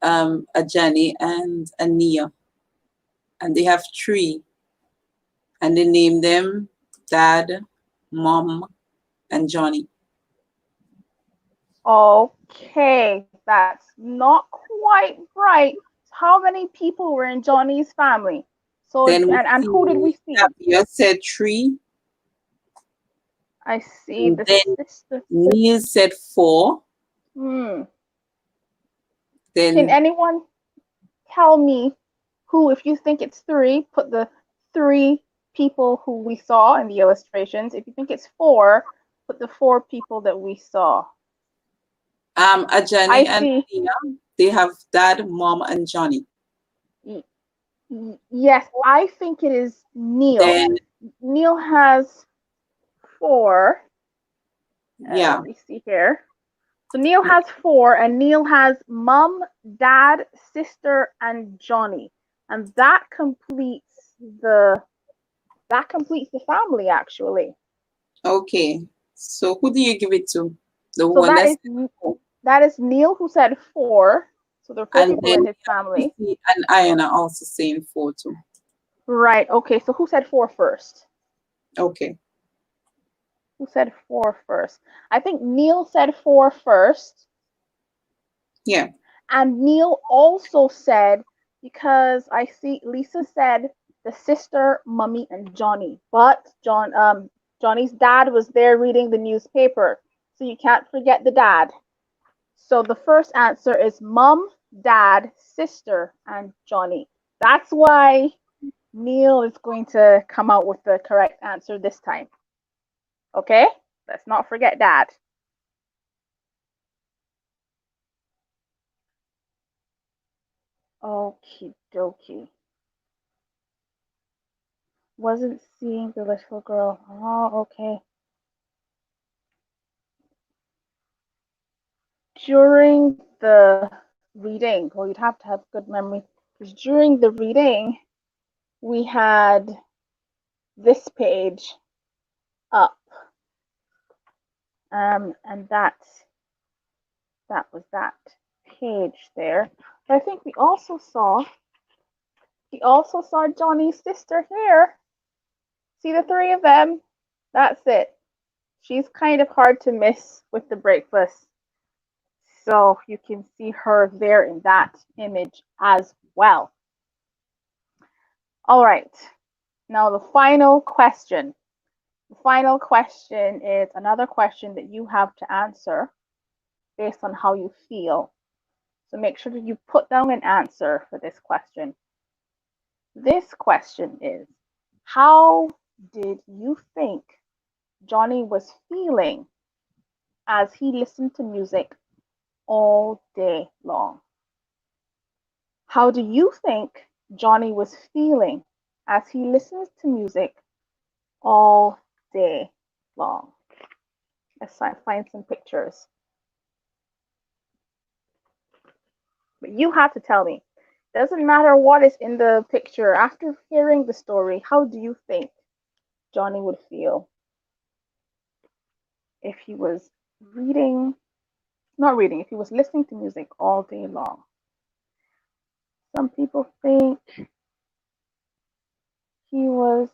Ajani and Ania. And they have 3. And they name them Dad, Mom, and Johnny. Okay, that's not quite right. How many people were in Johnny's family? So, Then we and who did we see? Davia said 3. I see And the then sister. Neil said 4. Can Then anyone tell me who, if you think it's 3, put the 3 people who we saw in the illustrations. If you think it's 4, put the 4 people that we saw. Ajani and Ania, they have Dad, Mom, and Johnny. Y- yes, I think it is Neil. Then, Neil has four. yeah. Let me see here. So Neil has four, and Neil has mom, dad, sister, and Johnny, and that completes the family actually. Okay. So who do you give it to? The So one that's that is Neil who said four. So there are four and people then in his family. Chrissy and Ian are also saying four too. Right. Okay. So who said four first? Okay. Who said four first? I think Neil said four first. Yeah. And Neil also said, because I see Lisa said the sister, mummy, and Johnny. But Johnny's dad was there reading the newspaper. So you can't forget the dad. So the first answer is mum, dad, sister, and Johnny. That's why Neil is going to come out with the correct answer this time. Okay? Let's not forget dad. Okie dokie. Wasn't seeing the little girl. Oh, okay. During the reading, well, you'd have to have good memory, because during the reading, we had this page up, and that was that page there. But I think we also saw Johnny's sister here. See the three of them? That's it. She's kind of hard to miss with the breakfast. So you can see her there in that image as well. All right. Now the final question. The final question is another question that you have to answer based on how you feel. So make sure that you put down an answer for this question. This question is, how did you think Johnny was feeling as he listened to music all day long? How do you think Johnny was feeling as he listens to music all day long? Let's find some pictures. But you have to tell me. Doesn't matter what is in the picture. After hearing the story, how do you think Johnny would feel if he was reading, not reading, if he was listening to music all day long? Some people think he was.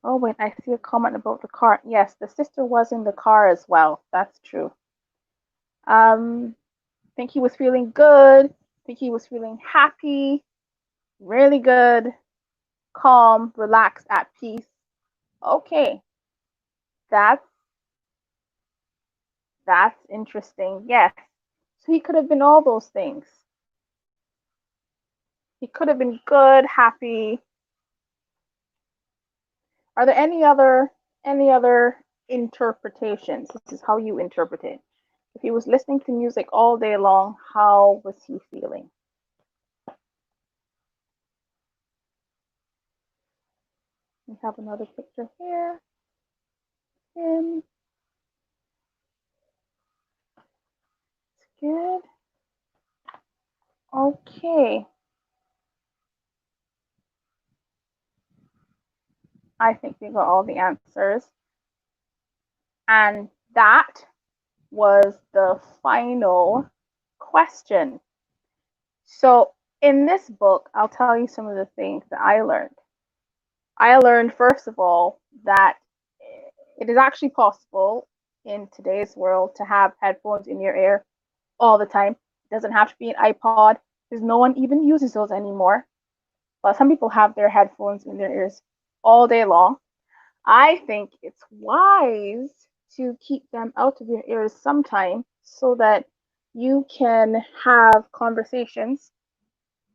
Oh, wait, I see a comment about the car. Yes, the sister was in the car as well. That's true. Think he was feeling good. Think he was feeling happy, really good, calm, relaxed, at peace. Okay, that's that's interesting. Yes. So he could have been all those things. He could have been good, happy. Are there any other interpretations? This is how you interpret it. If he was listening to music all day long, how was he feeling? We have another picture here. Him. It's good. Okay. I think we got all the answers. And that was the final question. So, in this book, I'll tell you some of the things that I learned. I learned, first of all, that it is actually possible in today's world to have headphones in your ear all the time. It doesn't have to be an iPod because no one even uses those anymore. But some people have their headphones in their ears all day long. I think it's wise to keep them out of your ears sometime so that you can have conversations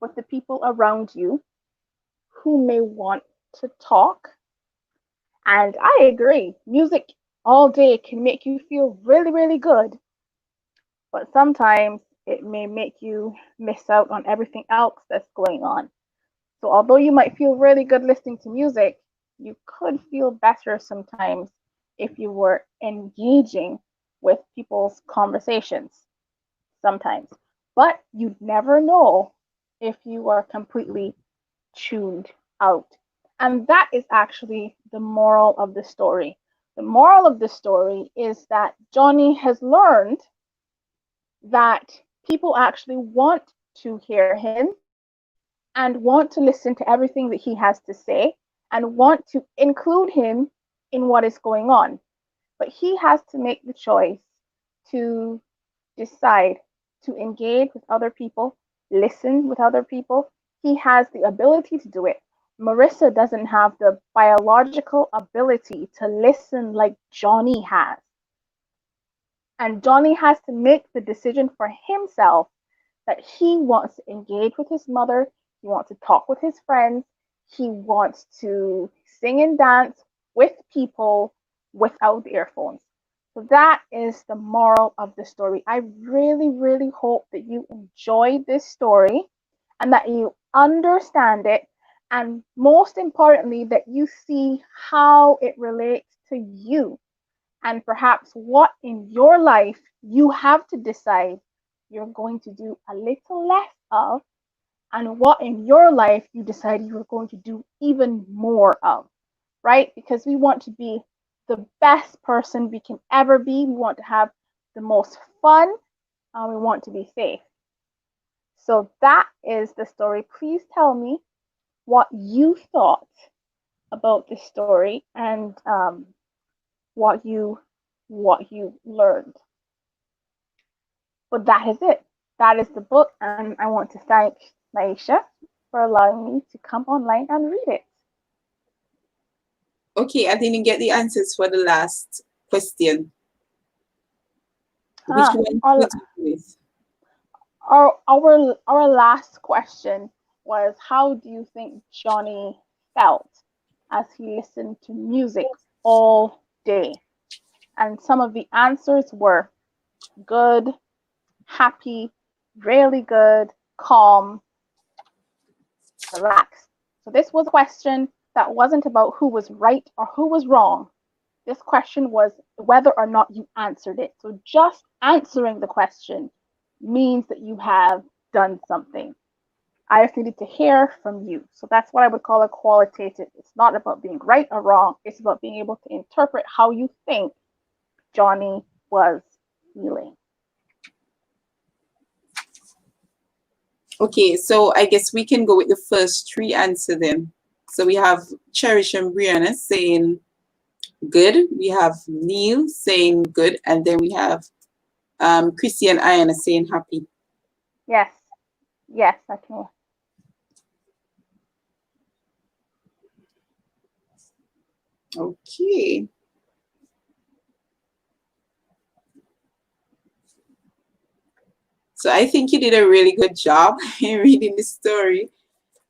with the people around you who may want to talk. And I agree, music all day can make you feel really, really good, but sometimes it may make you miss out on everything else that's going on. So although you might feel really good listening to music, you could feel better sometimes if you were engaging with people's conversations sometimes. But you'd never know if you are completely tuned out. And that is actually the moral of the story. The moral of the story is that Johnny has learned that people actually want to hear him and want to listen to everything that he has to say and want to include him in what is going on. But he has to make the choice to decide to engage with other people, listen with other people. He has the ability to do it. Marissa doesn't have the biological ability to listen like Johnny has. And Johnny has to make the decision for himself that he wants to engage with his mother, he wants to talk with his friends, he wants to sing and dance with people without the earphones. So that is the moral of the story. I really, really hope that you enjoy this story and that you understand it, and most importantly, that you see how it relates to you and perhaps what in your life you have to decide you're going to do a little less of, and what in your life you decide you're going to do even more of, right? Because we want to be the best person we can ever be. We want to have the most fun, and we want to be safe. So that is the story. Please tell me what you thought about this story and what you learned. But that is it. That is the book, and I want to thank Naisha for allowing me to come online and read it. Okay, I didn't get the answers for the last question. Which Huh. one Our, would you go with? our last question was, how do you think Johnny felt as he listened to music all day? And some of the answers were good, happy, really good, calm, relaxed. So this was a question that wasn't about who was right or who was wrong. This question was whether or not you answered it. So just answering the question means that you have done something. I just needed to hear from you. So that's what I would call a qualitative. It's not about being right or wrong. It's about being able to interpret how you think Johnny was feeling. Okay, so I guess we can go with the first three answer then. So we have Cherish and Brianna saying good. We have Neil saying good, and then we have Chrissy and Ayana saying happy. Yes, yes, I can. Okay. So I think you did a really good job in reading the story.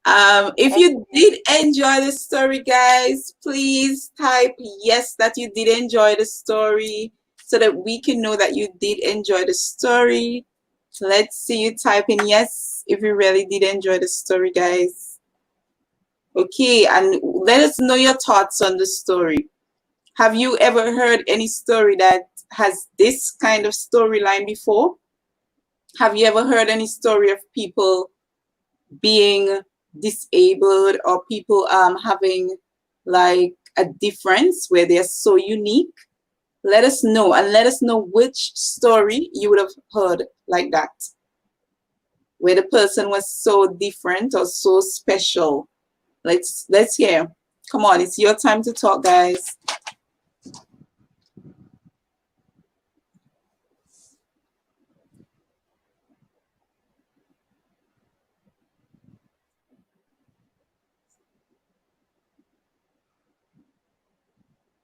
If Thank you you. did enjoy the story, guys, please type yes that you did enjoy the story so that we can know that you did enjoy the story. Let's see you typing yes if you really did enjoy the story, guys. Okay, and let us know your thoughts on the story. Have you ever heard any story that has this kind of storyline before? Have you ever heard any story of people being disabled or people having like a difference where they're so unique? Let us know, and let us know which story you would have heard like that, where the person was so different or so special. Let's hear. Come on, it's your time to talk, guys.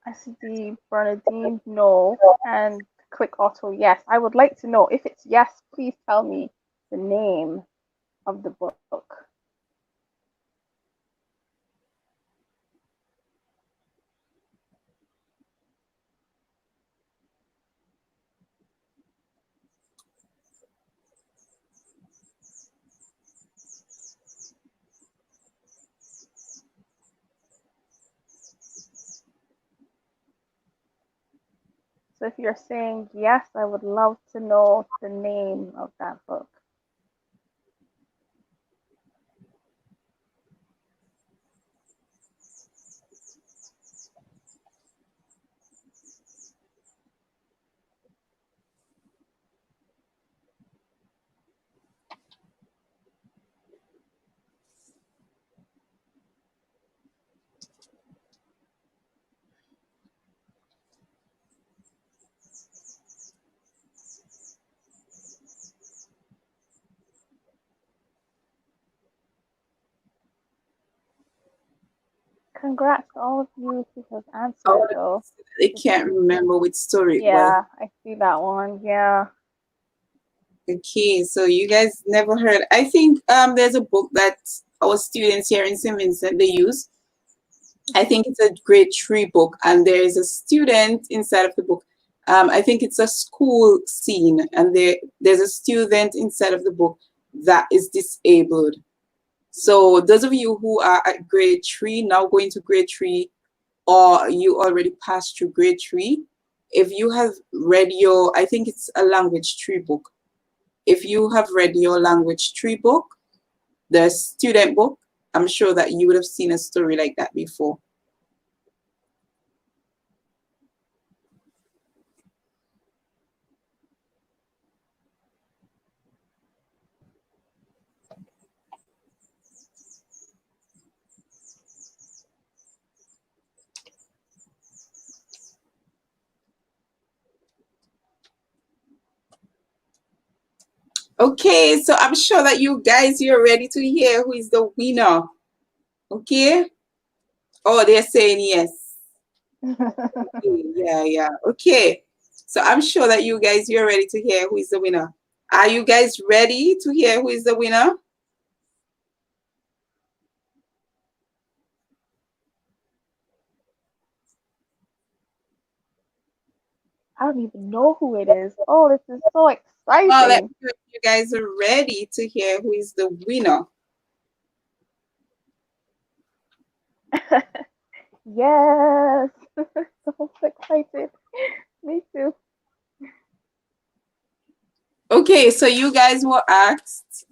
SD Bernadine, no, and Click Auto, yes. I would like to know if it's yes, please tell me the name of the book. So if you're saying yes, I would love to know the name of that book. Congrats to all of you who have answered, Oh, though. I This can't is, remember which story it was. yeah, I see that one. Yeah. Okay, so you guys never heard. I think there's a book that our students here in St. Vincent they use. I think it's a grade 3 book, and there is a student inside of the book. I think it's a school scene, and there's a student inside of the book that is disabled. So those of you who are at grade 3 now going to grade 3, or you already passed through grade 3, if you have read your, I think it's a language 3 book. If you have read your language 3 book, the student book, I'm sure that you would have seen a story like that before. Okay, so I'm sure that you guys, you're ready to hear who is the winner. Okay? Oh, they're saying yes. Yeah. Okay. So I'm sure that you guys, you're ready to hear who is the winner. Are you guys ready to hear who is the winner? I don't even know who it is. Oh, this is so Well, let me exciting. know if you guys are ready to hear who is the winner. Yes. So excited. Me too. Okay, so you guys were asked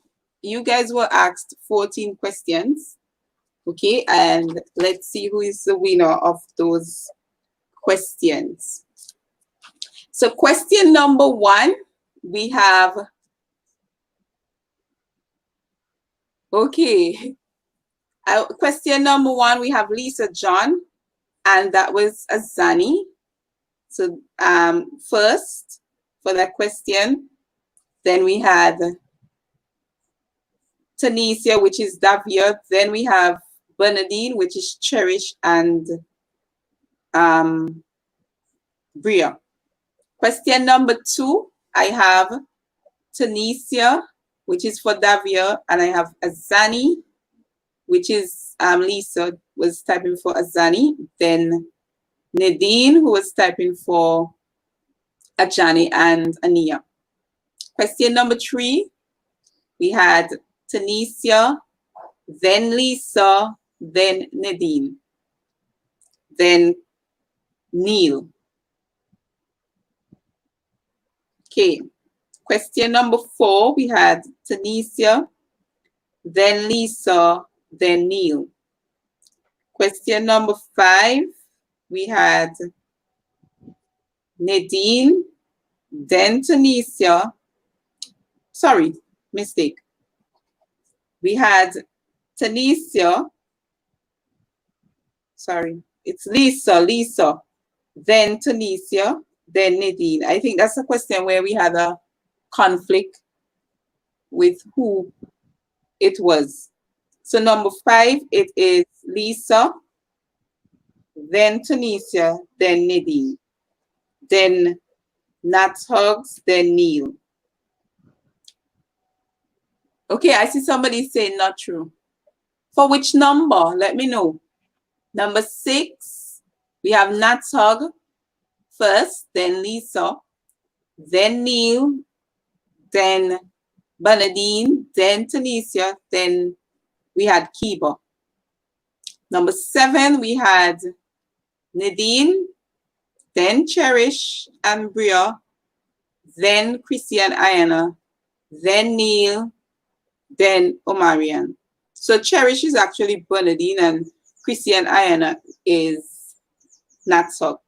14 questions. Okay, and let's see who is the winner of those questions. So question number 1, we have, okay, question number 1, we have Lisa John, and that was Azani. So first for that question, then we had Tanisha, which is Davia. Then we have Bernadine, which is Cherish, and Bria. Question number 2, I have Tanisha, which is for Davia, and I have Azani, which is Lisa was typing for Azani. Then Nadine, who was typing for Ajani and Ania. Question number 3, we had Tanisha, then Lisa, then Nadine, then Neil. Okay. Question number 4, we had Tanisha, then Lisa, then Neil. Question number 5, we had Nadine, then Tanisha. Sorry, mistake. We had Tanisha. Sorry, it's Lisa, then Tanisha, then Nadine. I think that's a question where we had a conflict with who it was. So number 5, it is Lisa, then Tanisha, then Nadine, then Nat Hugs, then Neil. Okay, I see somebody saying not true. For which number? Let me know. Number 6, we have Nat Hug first, then Lisa, then Neil, then Bernadine, then Tanisha, then we had Kiba. Number 7, we had Nadine, then Cherish and Bria, then Chrissy and Ayana, then Neil, then Omarion. So Cherish is actually Bernadine and Chrissy and Ayana is Natsog.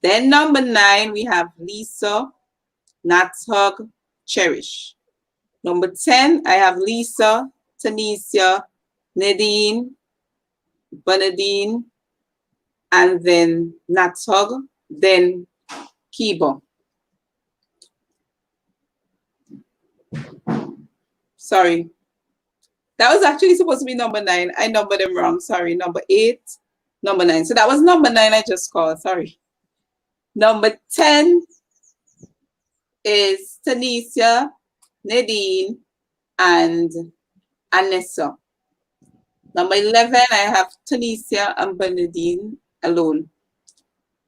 Then number 9, we have Lisa, Natsog, Cherish. Number 10, I have Lisa, Tanisha, Nadine, Bernadine, and then Natsog, then Kibo. Sorry. That was actually supposed to be number 9. I numbered them wrong. Sorry. Number 8, number 9. So that was number 9 I just called. Sorry. Number 10 is Tanisha, Nadine, and Anessa. Number 11, I have Tanisha and Bernadine alone.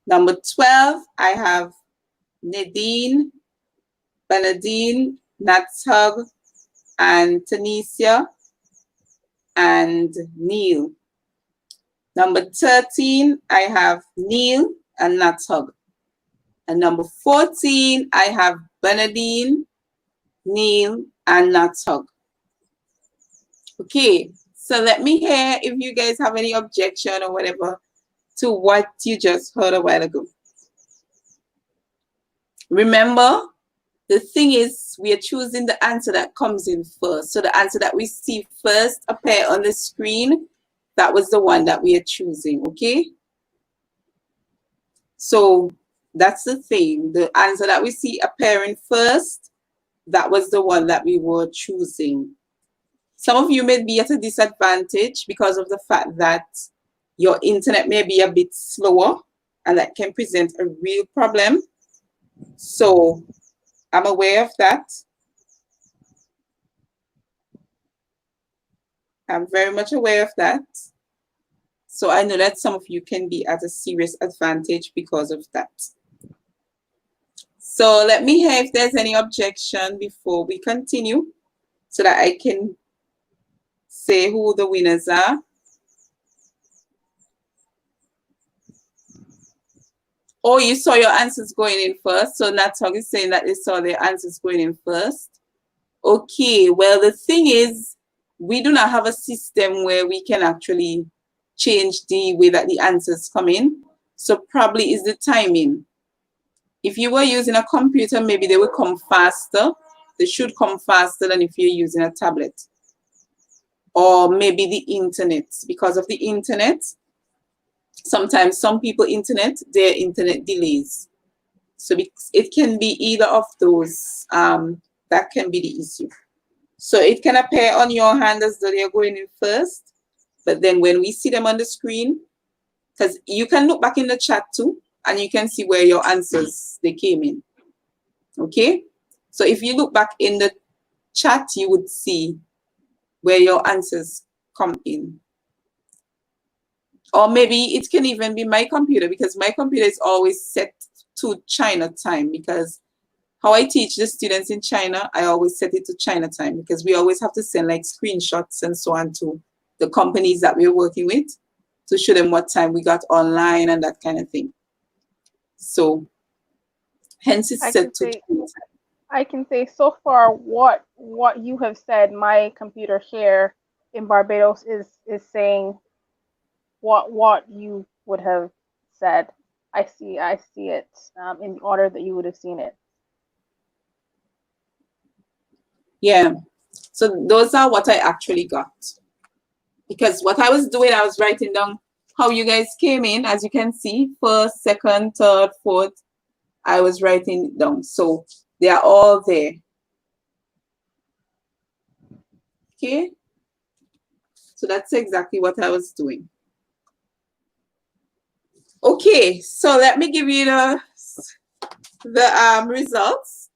Number 12, I have Nadine, Bernadine, Natsug, and Tanisha, and Neil. Number 13, I have Neil and Natsug. And number 14, I have Bernadine, Neil, and Natsug. Okay, so let me hear if you guys have any objection or whatever to what you just heard a while ago. Remember, the thing is we are choosing the answer that comes in first. So the answer that we see first appear on the screen, that was the one that we are choosing, okay? So that's the thing. The answer that we see appearing first, that was the one that we were choosing. Some of you may be at a disadvantage because of the fact that your internet may be a bit slower, and that can present a real problem. So I'm aware of that. I'm very much aware of that. So I know that some of you can be at a serious advantage because of that. So let me hear if there's any objection before we continue so that I can say who the winners are. Oh, you saw your answers going in first. So Natsog is saying that they saw their answers going in first. Okay, well, the thing is, we do not have a system where we can actually change the way that the answers come in. So probably is the timing. If you were using a computer, maybe they will come faster. They should come faster than if you're using a tablet. Or maybe the internet. Because of the internet, sometimes some people their internet delays. So it can be either of those. That can be the issue. So it can appear on your hand as though they're going in first. But then when we see them on the screen, because you can look back in the chat too, and you can see where your answers, they came in. Okay? So if you look back in the chat, you would see where your answers come in. Or maybe it can even be my computer, because my computer is always set to China time, because how I teach the students in China, I always set it to China time, because we always have to send like screenshots and so on to the companies that we're working with to show them what time we got online and that kind of thing. So hence it's set to China time. I can say so far what you have said, my computer here in Barbados is saying what you would have said. I see it in the order that you would have seen it. Yeah, so those are what I actually got. Because what I was doing, I was writing down how you guys came in. As you can see, first, second, third, fourth, I was writing it down. So they are all there. Okay, so that's exactly what I was doing. Okay, so let me give you the results.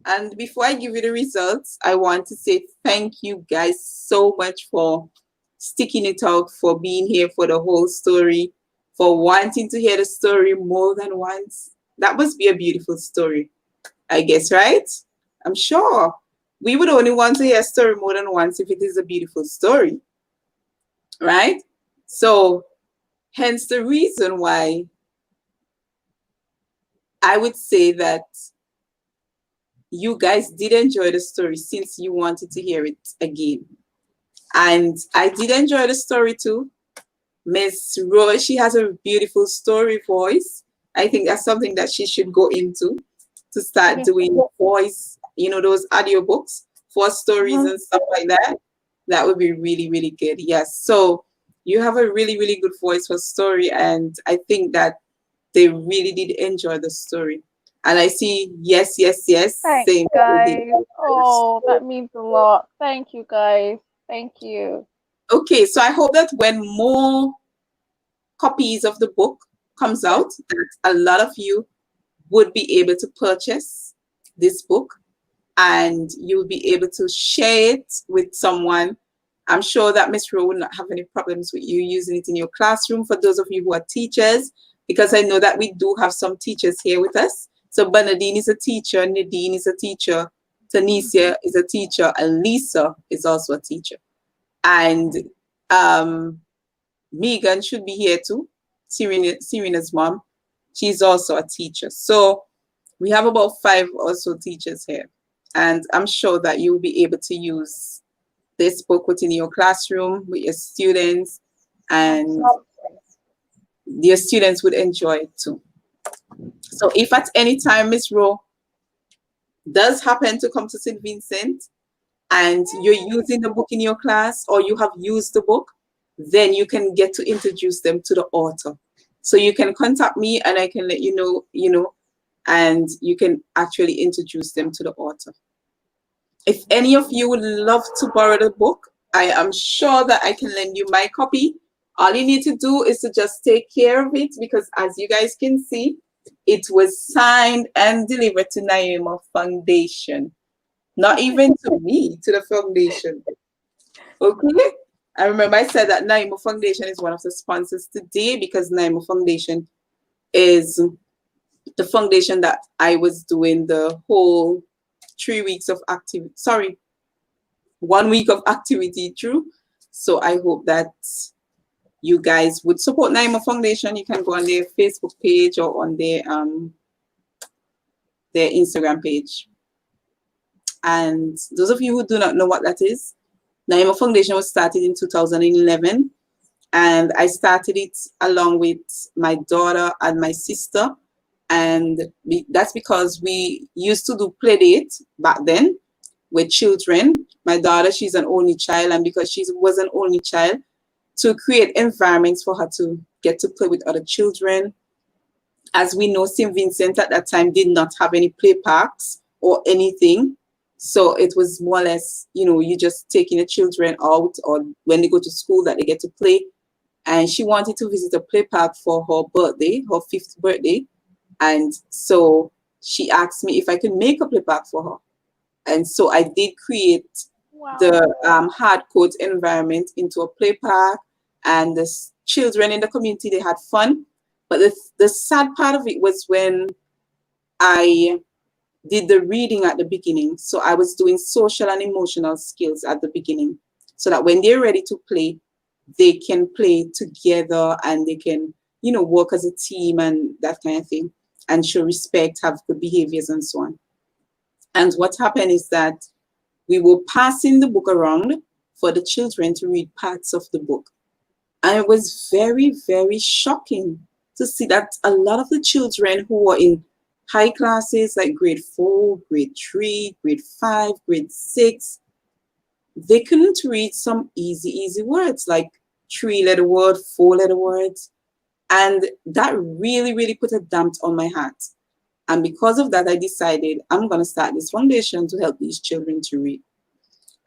And before I give you the results, I want to say thank you guys so much for sticking it out, for being here for the whole story, for wanting to hear the story more than once. That must be a beautiful story, I guess, right? I'm sure we would only want to hear a story more than once if it is a beautiful story, right? So hence the reason why I would say that you guys did enjoy the story since you wanted to hear it again. And I did enjoy the story too. Miss Rowe, she has a beautiful story voice. I think that's something that she should go into, to start Yes. doing voice, those audiobooks for stories Uh-huh. and stuff like that. That would be really, really good. Yes. So you have a really, really good voice for story. And I think that they really did enjoy the story. And I see, yes, yes, yes, Thanks, saying that they did guys. enjoy the Oh, story. that means a lot. Thank you, guys. Thank you. Okay, so I hope that when more copies of the book comes out, that a lot of you would be able to purchase this book and you'll be able to share it with someone. I'm sure that Miss Rowe would not have any problems with you using it in your classroom for those of you who are teachers, because I know that we do have some teachers here with us. So Bernadine is a teacher, Nadine is a teacher, Tanisha is a teacher, and Lisa is also a teacher. And um, Megan should be here too, Serena's mom. She's also a teacher. So we have about 5 or so teachers here. And I'm sure that you'll be able to use this book within your classroom with your students, and your students would enjoy it too. So if at any time Miss Rowe does happen to come to St. Vincent and you're using the book in your class, or you have used the book, then you can get to introduce them to the author. So you can contact me and I can let you know, and you can actually introduce them to the author. If any of you would love to borrow the book, I am sure that I can lend you my copy. All you need to do is to just take care of it, because as you guys can see, it was signed and delivered to Naima Foundation. Not even to me, to the foundation. Okay? I remember I said that Naima Foundation is one of the sponsors today, because Naima Foundation is the foundation that I was doing the whole 3 weeks of activity. Sorry, 1 week of activity through. So I hope that you guys would support Naima Foundation. You can go on their Facebook page or on their Instagram page. And those of you who do not know what that is, Naima Foundation was started in 2011, and I started it along with my daughter and my sister. And that's because we used to do play date back then with children. My daughter, she's an only child, and because she was an only child, to create environments for her to get to play with other children. As we know, St. Vincent at that time did not have any play parks or anything. So it was more or less, you just taking the children out, or when they go to school that they get to play. And she wanted to visit a play park for her birthday, her 5th birthday. And so she asked me if I could make a play park for her. And so I did create the hardcourt environment into a play park, and the children in the community, they had fun. But the sad part of it was when I did the reading at the beginning. So I was doing social and emotional skills at the beginning, so that when they're ready to play, they can play together and they can, work as a team and that kind of thing, and show respect, have good behaviors and so on. And what happened is that we were passing the book around for the children to read parts of the book. And it was very, very shocking to see that a lot of the children who were in high classes, like grade 4, grade 3, grade 5, grade 6, they couldn't read some easy words, like 3-letter word, 4-letter words. And that really, really put a damp on my heart. And because of that, I decided I'm going to start this foundation to help these children to read.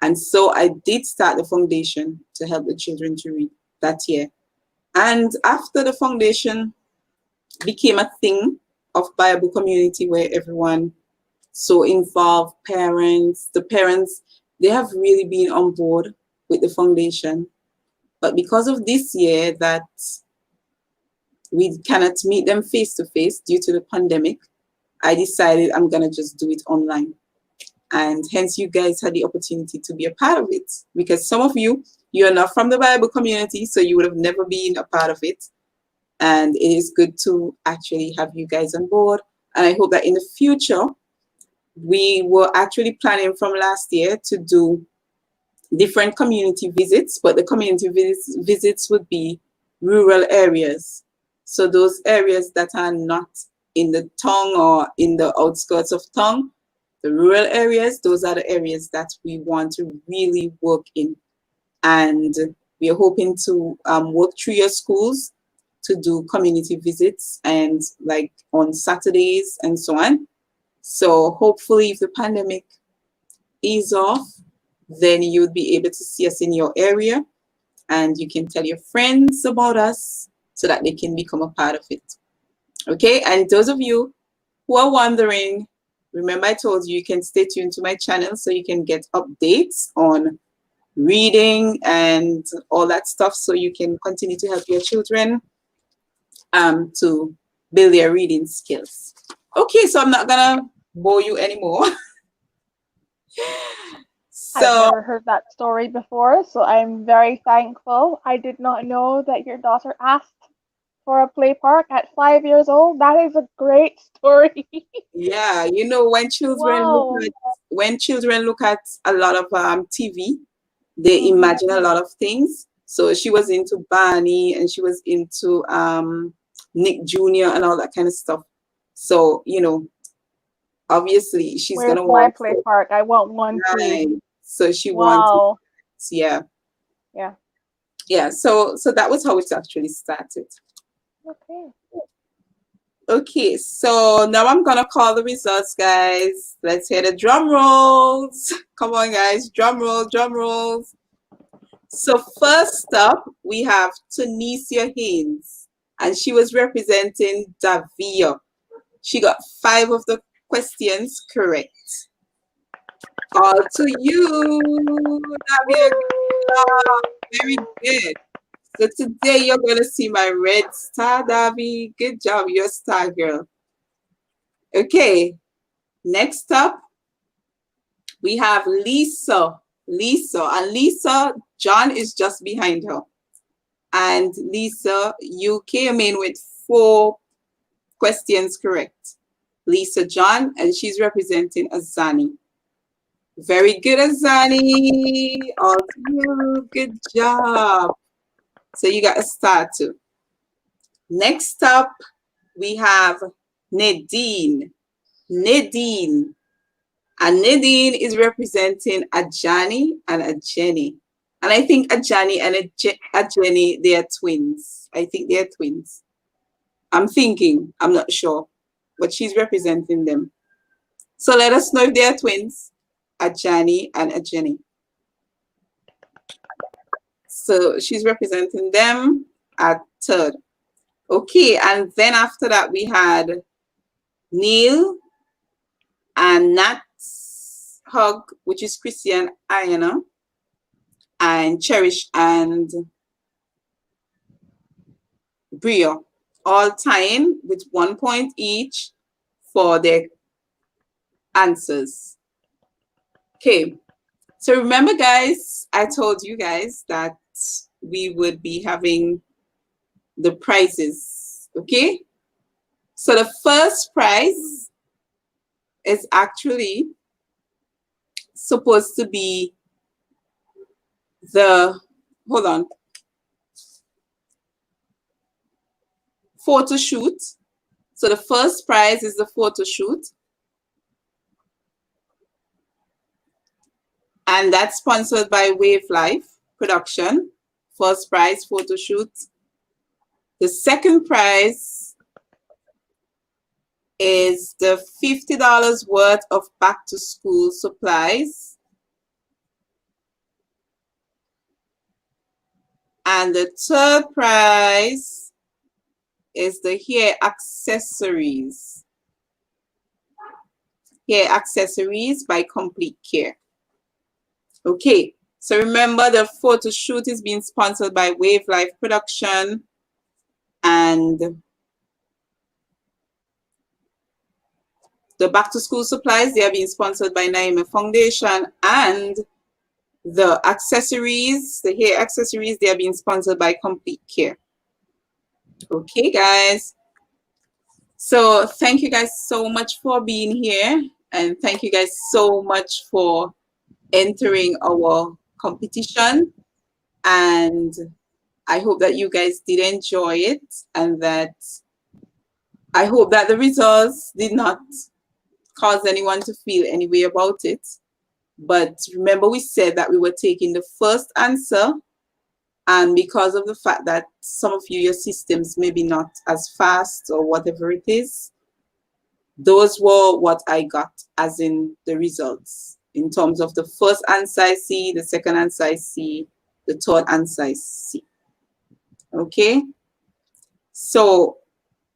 And so I did start the foundation to help the children to read that year. And after the foundation became a thing of Bible community where everyone so involved, the parents, they have really been on board with the foundation. But because of this year that we cannot meet them face to face due to the pandemic, I decided I'm going to just do it online. And hence you guys had the opportunity to be a part of it, because some of you're not from the Bible community, so you would have never been a part of it. And it is good to actually have you guys on board And I hope that in the future, we were actually planning from last year to do different community visits, but the community visits would be rural areas. So those areas that are not in the town or in the outskirts of town, the rural areas, those are the areas that we want to really work in. And we are hoping to work through your schools to do community visits and like on Saturdays and so on. So hopefully if the pandemic is off, then you'll be able to see us in your area and you can tell your friends about us so that they can become a part of it. Okay, and those of you who are wondering, remember I told you you can stay tuned to my channel so you can get updates on reading and all that stuff so you can continue to help your children to build their reading skills. Okay, so I'm not gonna bore you anymore. I've So never heard that story before, so I'm very thankful. I did not know that your daughter asked for a play park at 5 years old. That is a great story. yeah, you know, when children Wow. look at a lot of TV, they imagine a lot of things. So she was into Barney and she was into Nick Jr. and all that kind of stuff. So, you know, obviously she's Where's gonna my want play to, park? I want one right. too. So she wants, Wow. yeah. Yeah. Yeah, so that was how it actually started. Okay. Okay, so now I'm gonna call the results, guys. Let's hear the drum rolls. Come on, guys, drum roll, drum rolls. So first up, we have Tunisia Haynes, and she was representing Davia. She got 5 of the questions correct. All to you, Davia. Very good. So today you're going to see my red star, Davi. Good job. You're a star girl. Okay. Next up, we have Lisa. And Lisa, John is just behind her. And Lisa, you came in with 4 questions correct. Lisa John, and she's representing Azani. Very good, Azani. All to you. Good job. So you got a star too. Next up, we have Nadine. Nadine. And Nadine is representing Ajani and Ajeni. And I think Ajani and Ajeni, they are twins. I think they are twins. I'm thinking, I'm not sure. But she's representing them. So let us know if they are twins. Ajani and Ajeni. So she's representing them at 3rd. Okay, and then after that we had Neil and Nat's Hug, which is Christian Ayana, and Cherish and Brio, all tying with 1 point each for their answers. Okay, so remember guys, I told you guys that we would be having the prizes, okay? So the first prize is actually supposed to be the, hold on, photo shoot. So the first prize is the photo shoot. And that's sponsored by Wave Life Production. First prize, photo shoot. The second prize is the $50 worth of back to school supplies. And the third prize is the hair accessories. Hair accessories by Complete Care. Okay, so remember the photo shoot is being sponsored by Wave Life Production, and the back to school supplies, they are being sponsored by Naima Foundation, and the accessories, the hair accessories, they are being sponsored by Complete Care. Okay, guys. So thank you guys so much for being here, and thank you guys so much for entering our competition. And I hope that you guys did enjoy it, and that I hope that the results did not cause anyone to feel any way about it. But remember, we said that we were taking the first answer, and because of the fact that some of you, your systems may be not as fast or whatever it is, those were what I got as in the results. In terms of the first answer I see, the second answer I see, the third answer I see. Okay? So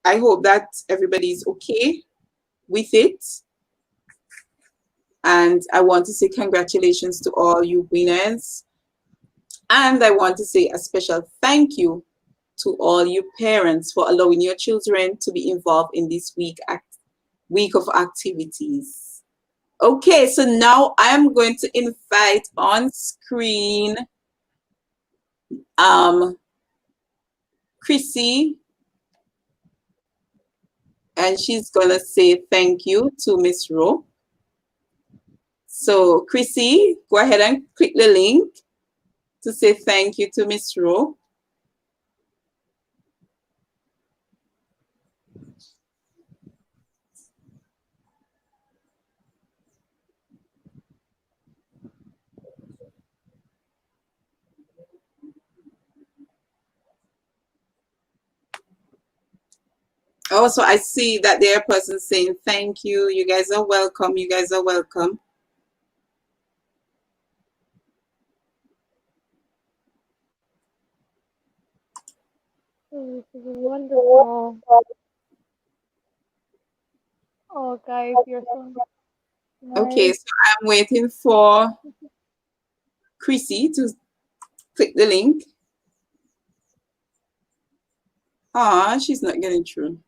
I hope that everybody is okay with it. And I want to say congratulations to all you winners. And I want to say a special thank you to all you parents for allowing your children to be involved in this week of activities. Okay, so now I am going to invite on screen Chrissy, and she's gonna say thank you to Miss Rowe. So Chrissy, go ahead and click the link to say thank you to Miss Rowe. Also, I see that there are persons saying thank you. You guys are welcome. You guys are welcome. This is wonderful. Oh, guys, you're so Okay, nice. so I'm waiting for Chrissy to click the link. Ah, she's not getting through.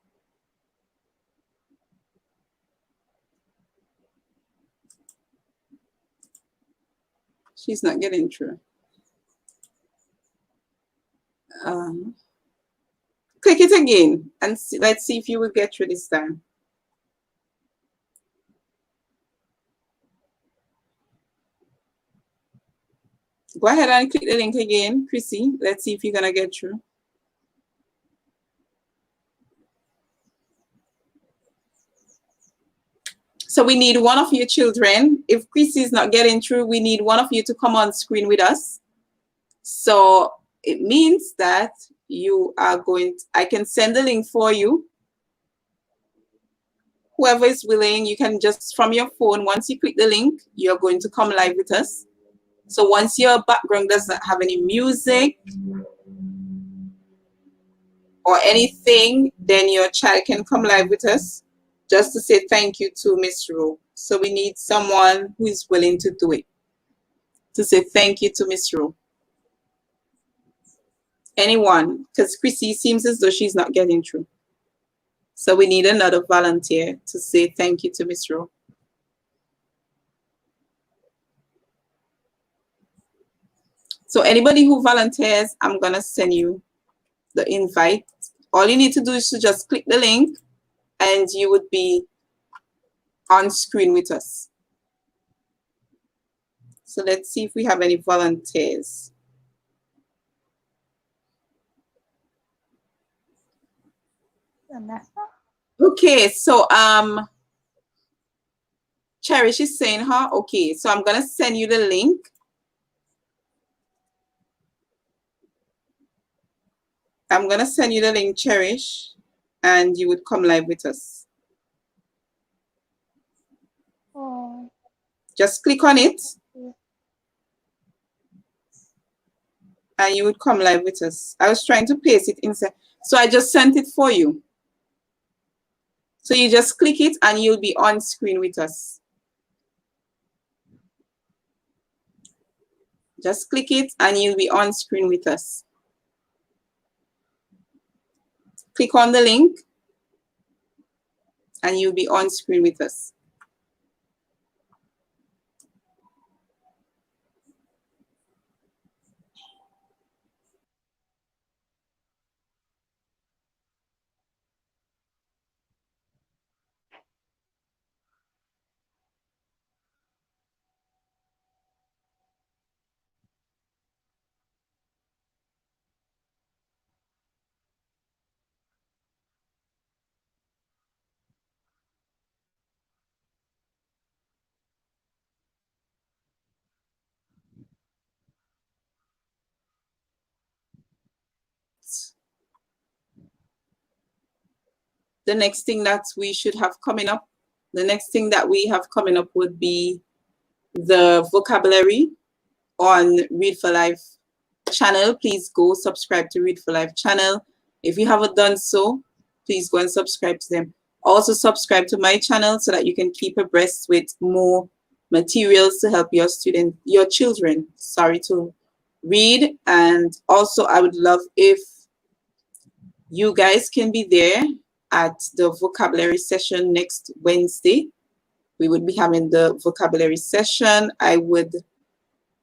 She's not getting through. Click it again and see, let's see if you will get through this time. Go ahead and click the link again, Chrissy. Let's see if you're gonna get through. So we need one of your children. If Chrissy is not getting through, we need one of you to come on screen with us. So it means that you are going to, I can send the link for you. Whoever is willing, you can just from your phone, once you click the link, you're going to come live with us. So once your background doesn't have any music or anything, then your child can come live with us just to say thank you to Miss Rowe. So we need someone who is willing to do it, to say thank you to Miss Rowe. Anyone, because Chrissy seems as though she's not getting through. So we need another volunteer to say thank you to Miss Rowe. So anybody who volunteers, I'm gonna send you the invite. All you need to do is to just click the link and you would be on screen with us. So let's see if we have any volunteers. Vanessa? Okay, so Cherish is saying, huh? Okay, so I'm gonna send you the link. I'm gonna send you the link, Cherish, and you would come live with us. Oh. Just click on it, Yeah. and you would come live with us. I was trying to paste it inside, so I just sent it for you. So you just click it, and you'll be on screen with us. Just click it, and you'll be on screen with us. Click on the link, and you'll be on screen with us. the next thing that we should have coming up, the next thing that we have coming up would be the vocabulary on Read for Life channel. Please go subscribe to Read for Life channel. If you haven't done so, please go and subscribe to them. Also subscribe to my channel so that you can keep abreast with more materials to help your children, to read. And also I would love if you guys can be there at the vocabulary session next Wednesday. We would be having the vocabulary session. I would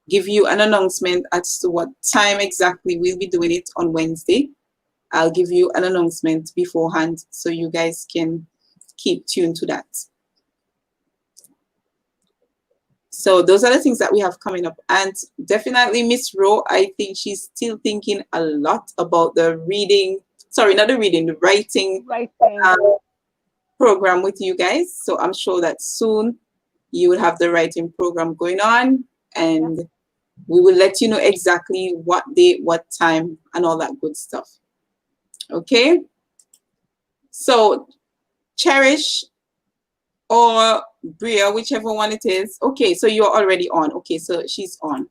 give you an announcement as to what time exactly we'll be doing it on Wednesday. I'll give you an announcement beforehand so you guys can keep tuned to that. So those are the things that we have coming up. And definitely Miss Rowe, I think she's still thinking a lot about the reading, sorry, not the reading, the writing program with you guys. So I'm sure that soon you will have the writing program going on, and we will let you know exactly what date, what time, and all that good stuff. Okay? So Cherish or Bria, whichever one it is. Okay, so you're already on. Okay, so she's on.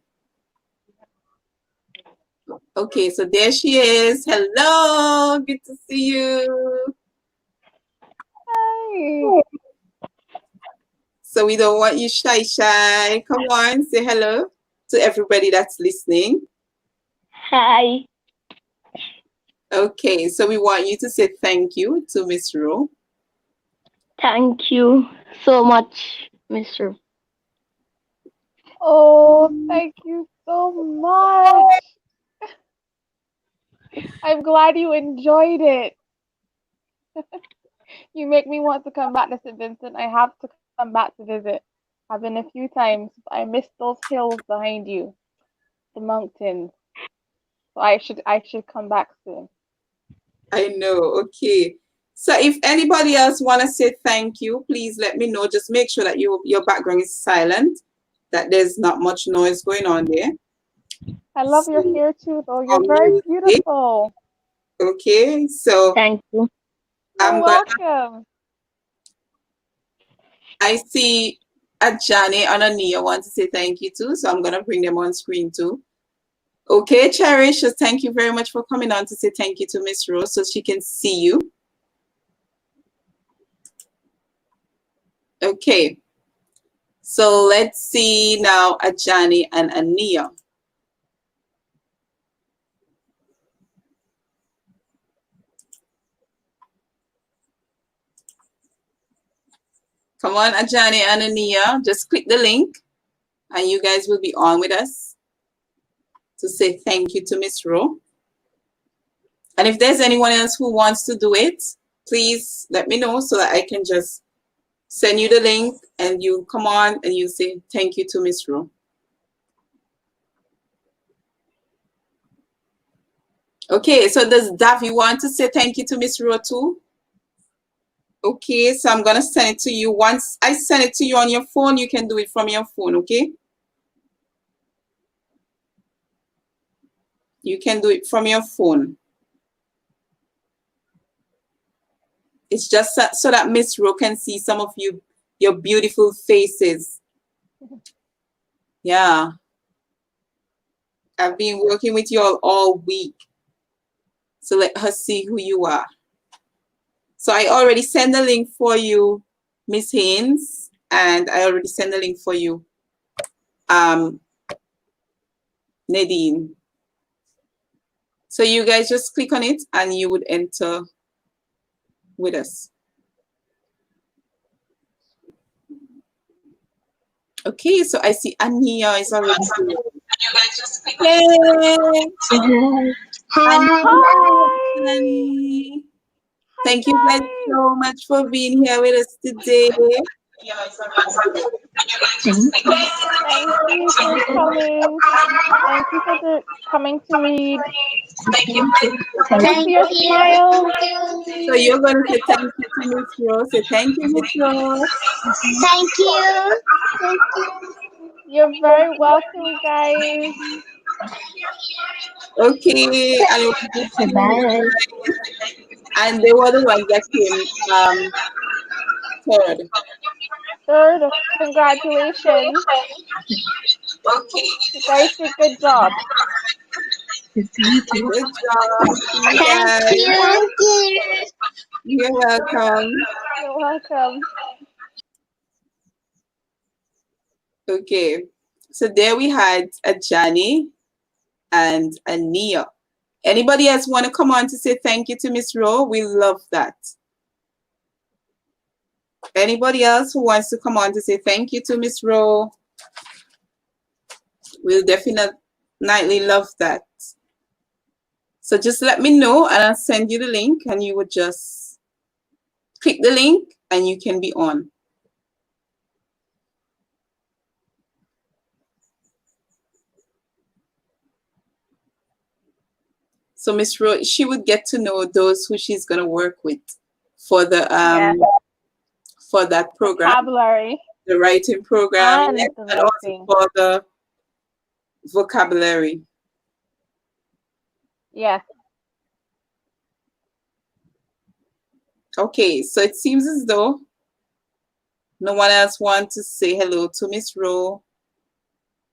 Okay, so there she is. Hello, good to see you. Hi. So we don't want you shy. Come on, say hello to everybody that's listening. Hi. Okay, so we want you to say thank you to Miss Rowe. Thank you so much, Mr. Oh, thank you so much. I'm glad you enjoyed it. You make me want to come back to St. Vincent. I have to come back to visit. I've been a few times. I missed those hills behind you, the mountains. So I should come back soon. I know. Okay. So if anybody else want to say thank you, please let me know. Just make sure that your background is silent, that there's not much noise going on there. I love your hair too, though. You're very beautiful. Okay. So Thank you. You're welcome. I see Ajani and Ania want to say thank you too, so I'm going to bring them on screen too. Okay, Cherish, thank you very much for coming on to say thank you to Miss Rose so she can see you. Okay, so let's see now Ajani and Ania. Come on, Ajani and Ania, just click the link and you guys will be on with us to say thank you to Miss Rowe. And if there's anyone else who wants to do it, please let me know so that I can just send you the link and you come on and you say thank you to Miss Rowe. Okay, so does Davy want to say thank you to Miss Rowe too? Okay, so I'm gonna send it to you. Once I send it to you on your phone, you can do it from your phone, okay? You can do it from your phone. It's just so that Miss Rowe can see some of your beautiful faces. Yeah. I've been working with you all week. So let her see who you are. So I already sent the link for you, Miss Haynes, and I already sent the link for you, Nadine. So you guys just click on it and you would enter with us. Okay, so I see Ania is already here. Yay! Hi. Thank you guys so much for being here with us today. Thank you for coming. Thank you for coming to read. Thank you. Let me see your smile. So you're going to say thank you to Miss Rose. Say thank you, Miss Rose. Thank you. Thank you. You're very welcome, guys. Okay. Bye. And they were the ones that came third. Third, congratulations. You guys did good job. Good job. You Thank guys. you. You're welcome. You're welcome. Okay. So there we had a Johnny and a Nia. Anybody else want to come on to say thank you to Miss Rowe? We love that. Anybody else who wants to come on to say thank you to Miss Rowe? We'll definitely love that. So just let me know and I'll send you the link and you would just click the link and you can be on. So Miss Rowe, she would get to know those who she's gonna work with for the for that program, Vocabulary the writing program, and yes, the and also writing. for the vocabulary. Yes. Okay, so it seems as though no one else wants to say hello to Miss Rowe.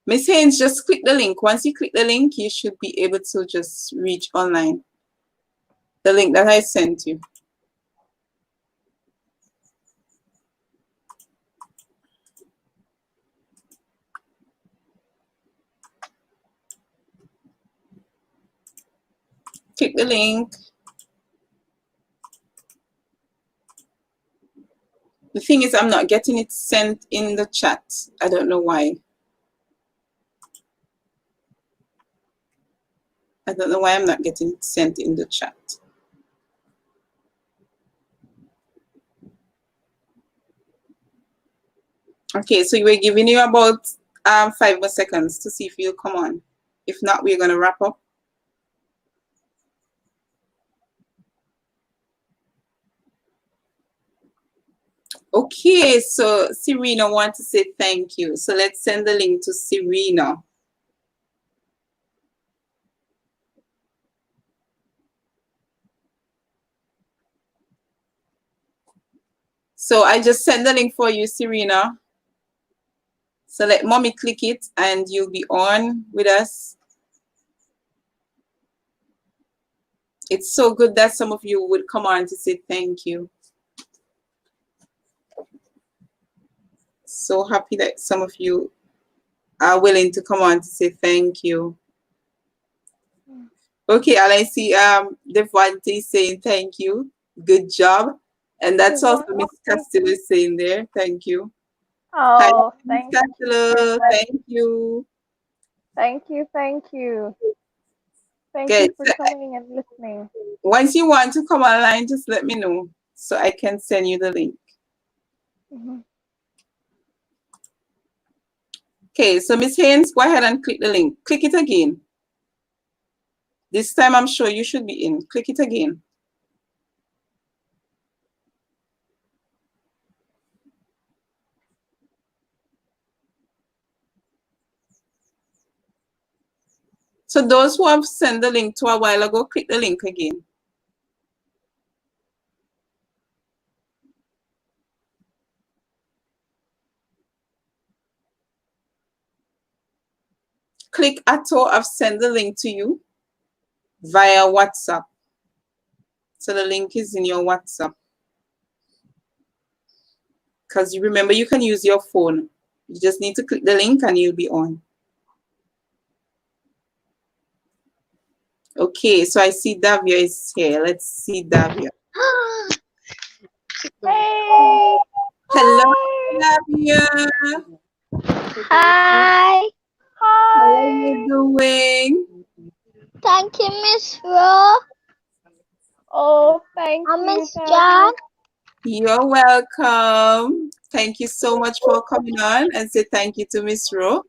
Miss Haynes, just click the link. Once you click the link, you should be able to just reach online. The link that I sent you. Click the link. The thing is, I'm not getting it sent in the chat. I don't know why. I don't know why I'm not getting it sent in the chat. Okay, so we're giving you about 5 more seconds to see if you'll come on. If not, we're going to wrap up. Okay, so Serena wants to say thank you. So let's send the link to Serena. So I just sent the link for you, Serena. So let mommy click it and you'll be on with us. It's so good that some of you would come on to say thank you. So happy that some of you are willing to come on to say thank you. Okay, and I see Devante saying thank you. Good job. And that's also Miss Castillo saying there. Thank you. Oh, Miss thank Castillo, you. thank you. Thank you. Thank you. Thank Okay, you for so coming and listening. once you want to come online, just let me know so I can send you the link. Mm-hmm. Okay, so Miss Haynes, go ahead and click the link. Click it again. This time I'm sure you should be in. Click it again. So those who have sent the link to a while ago, click the link again. Click Atto, I've sent the link to you via WhatsApp. So the link is in your WhatsApp. Because you remember you can use your phone. You just need to click the link and you'll be on. Okay, so I see Davia is here. Let's see Davia. Hey! Hello, Hi! Davia. Hi. How are Hi! you doing? Thank you, Miss Rowe. Oh, thank And you, Miss Davia. John. You're welcome. Thank you so much for coming on and say thank you to Miss Rowe.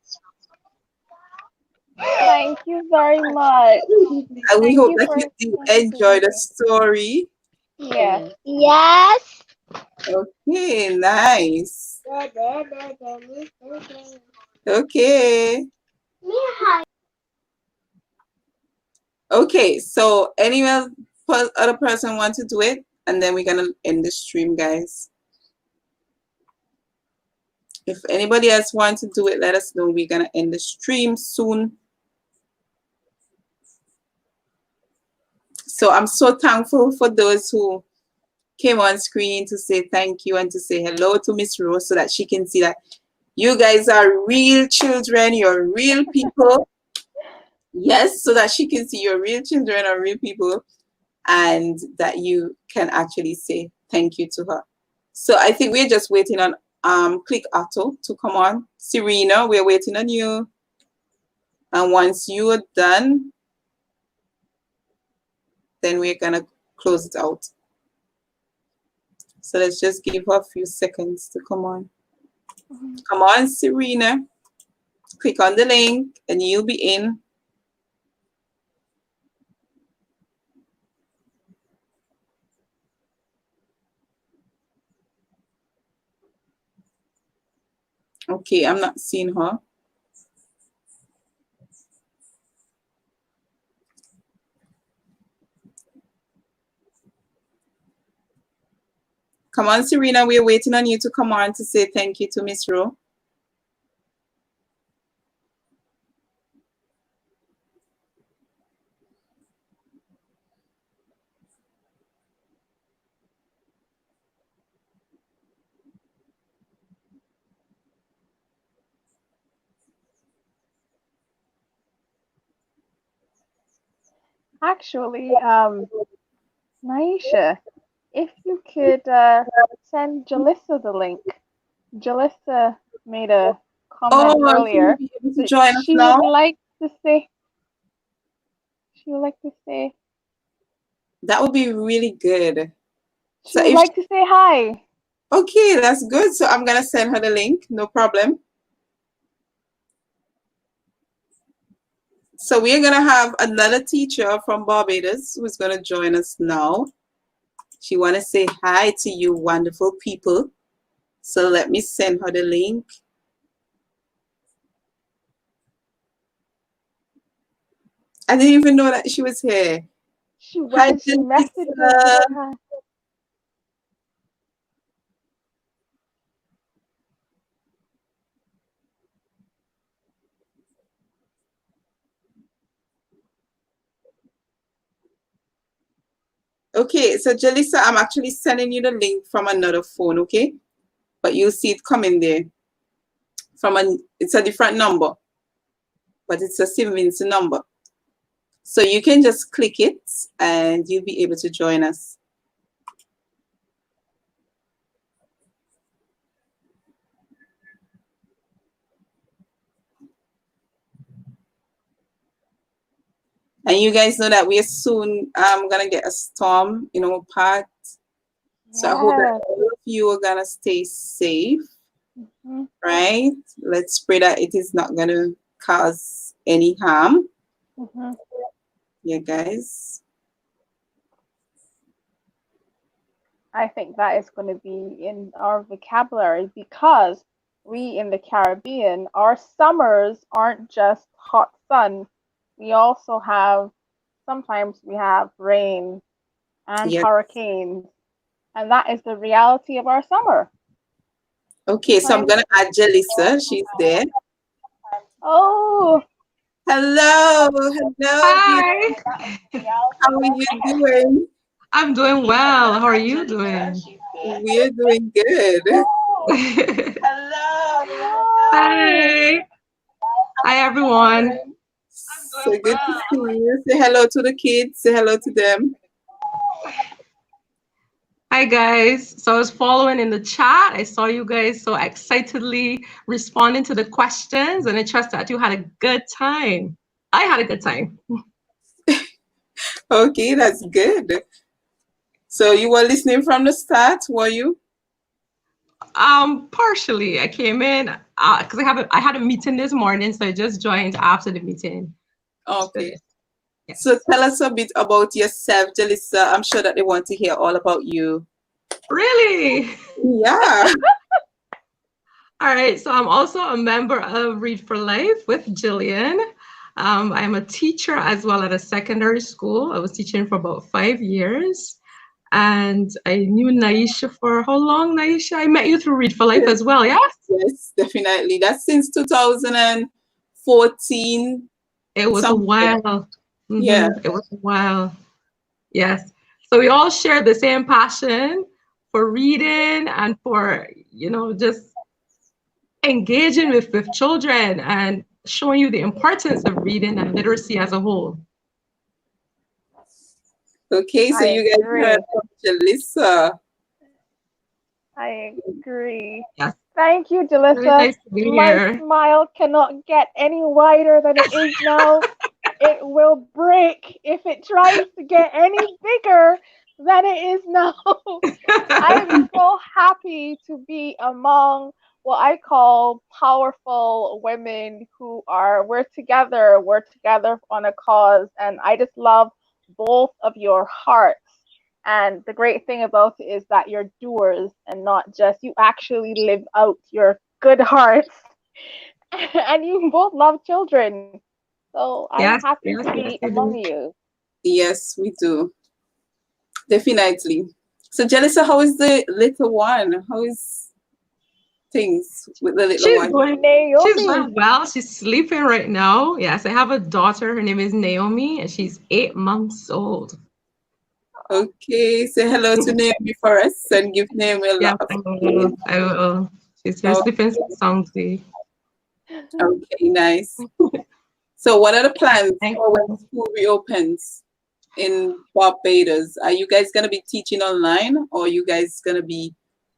Thank you very much. And we Thank hope you that for you did explaining to enjoy me. the story. Yes. Yes. Okay, nice. Okay. Okay, so anyone other person want to do it, and then we're gonna end the stream, guys. If anybody else wants to do it, let us know. We're gonna end the stream soon. So I'm so thankful for those who came on screen to say thank you and to say hello to Miss Rowe so that she can see that you guys are real children, you're real people. Yes, so that she can see you're real children or real people, and that you can actually say thank you to her. So I think we're just waiting on Click Otto to come on. Serena, we're waiting on you. And once you are done, then we're gonna close it out. So let's just give her a few seconds to come on. Come on, Serena. Click on the link and you'll be in. Okay, I'm not seeing her. Come on, Serena, we're waiting on you to come on to say thank you to Miss Rowe. Actually, Naisha, if you could send Jalissa the link. Jalissa made a comment Oh, earlier she'll be able to that join us now. She would like to say That would be really good. she would like to say hi. Okay, that's good. So I'm gonna send her the link, no problem. So we're gonna have another teacher from Barbados who's gonna join us now. She wanna say hi to you wonderful people. So let me send her the link. I didn't even know that she was here. She was. She messaged me to say hi. Okay, so Jalissa, I'm actually sending you the link from another phone, okay? But you'll see it coming there. It's a different number, but it's a St. Vincent number. So you can just click it and you'll be able to join us. And you guys know that we're soon gonna get a storm in our part. So I hope that all of you are gonna stay safe. Right? Let's pray that it is not gonna cause any harm. Yeah, guys. I think that is going to be in our vocabulary because we in the Caribbean, our summers aren't just hot sun. We also have, sometimes we have rain and hurricanes, and that is the reality of our summer. Okay, so I'm going to add Jalissa. She's there. Oh. Hello. Hello. Hi. How are you doing? I'm doing well. How are you doing? We're doing good. Hello. Hi. Hi, everyone. So good to see you. Say hello to the kids. Say hello to them. Hi, guys. So I was following in the chat. I saw you guys so excitedly responding to the questions, and I trust that you had a good time. I had a good time. Okay, that's good. So you were listening from the start, were you? Partially. I came in because I had a meeting this morning, so I just joined after the meeting. Okay. Yes. So tell us a bit about yourself, Jalissa. I'm sure that they want to hear all about you. Really? Yeah. All right. So I'm also a member of Read for Life with Gillian. I'm a teacher as well at a secondary school. I was teaching for about 5 years. And I knew Naisha for how long, Naisha? I met you through Read for Life as well, yes? Yes, definitely. That's since 2014. It was a Something. while. Yeah. It was a while. Yes. So we all share the same passion for reading and for, just engaging with children and showing you the importance of reading and literacy as a whole. Okay, so I you guys agree. heard from Jalissa. I agree. Yes. Thank you, Really Jalissa. nice to be My here. smile cannot get any wider than it is now. It will break if it tries to get any bigger than it is now. I'm so happy to be among what I call powerful women who we're together on a cause, and I just love both of your hearts. And the great thing about it is that you're doers and not just, you actually live out your good hearts. And you both love children. So I'm Yes, happy yes, to yes, be we among do. you. Yes, we do. Definitely. So, Jalissa, how is the little one? How is things with the little She's one? doing Naomi. well. She's sleeping right now. Yes, I have a daughter. Her name is Naomi, and she's 8 months old. Okay, say hello to Naomi for us and give Naomi a lot Yes, of I will. love. I will. She's here Oh, sleeping soundly. okay, nice. So, what are the plans Thank for when you. school reopens in Barbados? Are you guys gonna be teaching online, or are you guys gonna be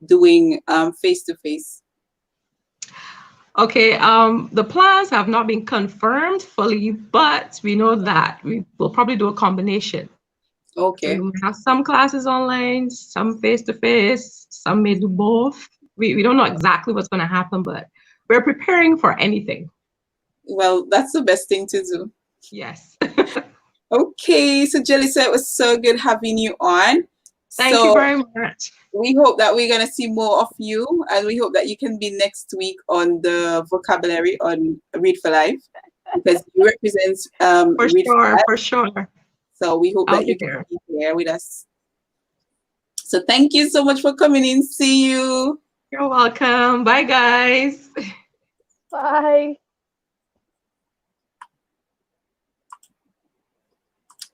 doing face to face? Okay, the plans have not been confirmed fully, but we know that we will probably do a combination. We Okay. will have some classes online, some face to face, some may do both. We don't know exactly what's going to happen, but we're preparing for anything. Well, that's the best thing to do. Yes. Okay, so Jelisa, it was so good having you on. Thank you So very much. we hope that we're gonna see more of you, and we hope that you can be next week on the vocabulary on Read for Life because you represent For Read for sure, Life. for sure. So we hope I'll that be you can there. be there with us. So thank you so much for coming in. See you. You're welcome. Bye, guys. Bye.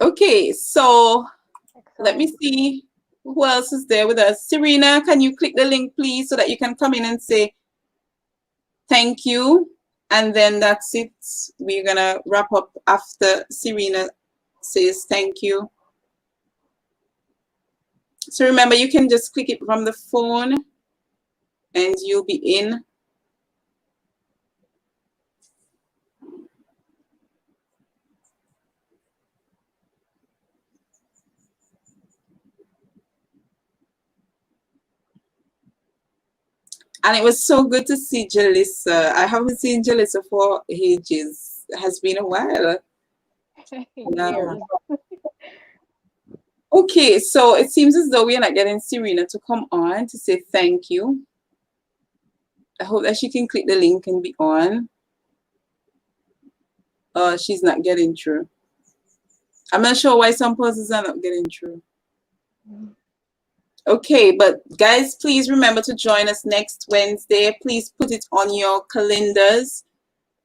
Okay, so let me Excellent. see who else is there with us. Serena, can you click the link, please, so that you can come in and say thank you. And then that's it. We're going to wrap up after Serena says thank you. So remember, you can just click it from the phone and you'll be in. And it was so good to see Jalissa. I haven't seen Jalissa for ages. It has been a while. Yeah. Years. Okay, so it seems as though we are not getting Serena to come on to say thank you. I hope that she can click the link and be on. She's not getting through. I'm not sure why some persons are not getting through. Okay, but guys, please remember to join us next Wednesday. Please put it on your calendars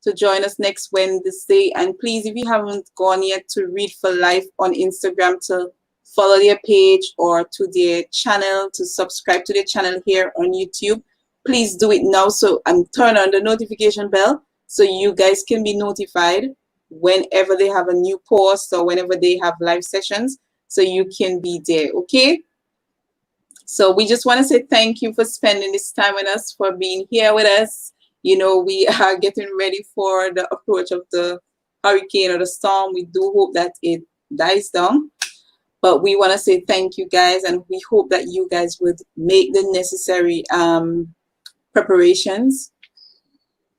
to join us next Wednesday. And please, if you haven't gone yet to Read for Life on Instagram, to follow their page or to their channel, to subscribe to their channel here on YouTube, please do it now. So turn on the notification bell so you guys can be notified whenever they have a new post or whenever they have live sessions, so you can be there. Okay. So we just want to say thank you for spending this time with us, for being here with us. You know, we are getting ready for the approach of the hurricane or the storm. We do hope that it dies down. But we want to say thank you guys, and we hope that you guys would make the necessary preparations.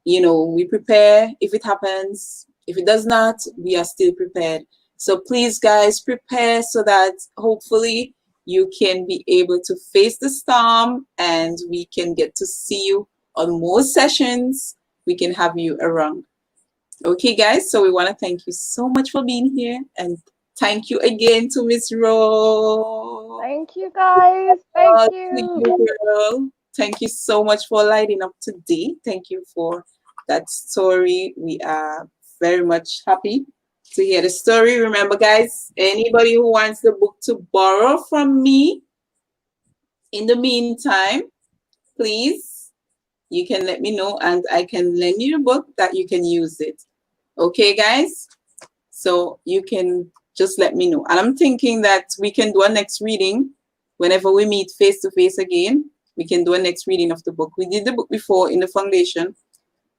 You know, we prepare if it happens. If it does not, we are still prepared. So please, guys, prepare so that hopefully you can be able to face the storm and we can get to see you on more sessions. We can have you around. Okay, guys, so we want to thank you so much for being here, and thank you again to Miss Rowe. Thank you guys. Thank To you. you, girl. Thank you so much for lighting up today. Thank you for that story. We are very much happy to hear the story. Remember, guys, anybody who wants the book to borrow from me, in the meantime, please, you can let me know and I can lend you the book that you can use it. Okay, guys? So you can just let me know. And I'm thinking that we can do a next reading whenever we meet face to face again. We can do a next reading of the book. We did the book before in the foundation,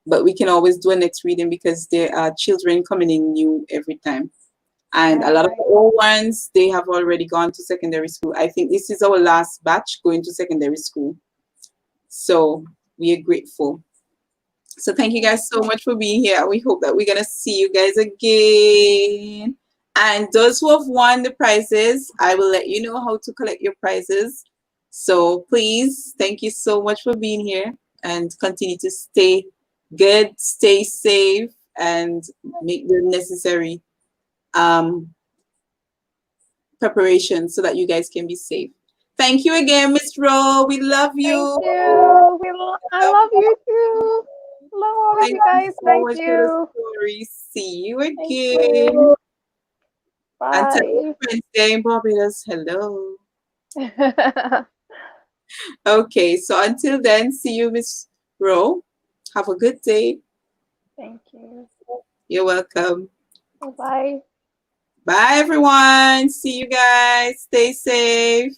but we can always do a next reading because there are children coming in new every time. And a lot of the old ones, they have already gone to secondary school. I think this is our last batch going to secondary school. So we are grateful. So thank you guys so much for being here. We hope that we're going to see you guys again. And those who have won the prizes, I will let you know how to collect your prizes. So please, thank you so much for being here and continue to stay good, stay safe, and make the necessary preparations so that you guys can be safe. Thank you again, Miss Rowe. We love you. Thank you. I love you too. Love all of Thank you guys. so Thank much for you. the story. See you Thank again. you. And tell your Bye. friends there in Barbados, hello. Okay, so until then, see you, Miss Rowe. Have a good day. Thank you. You're welcome. Bye-bye. Bye, everyone. See you guys. Stay safe.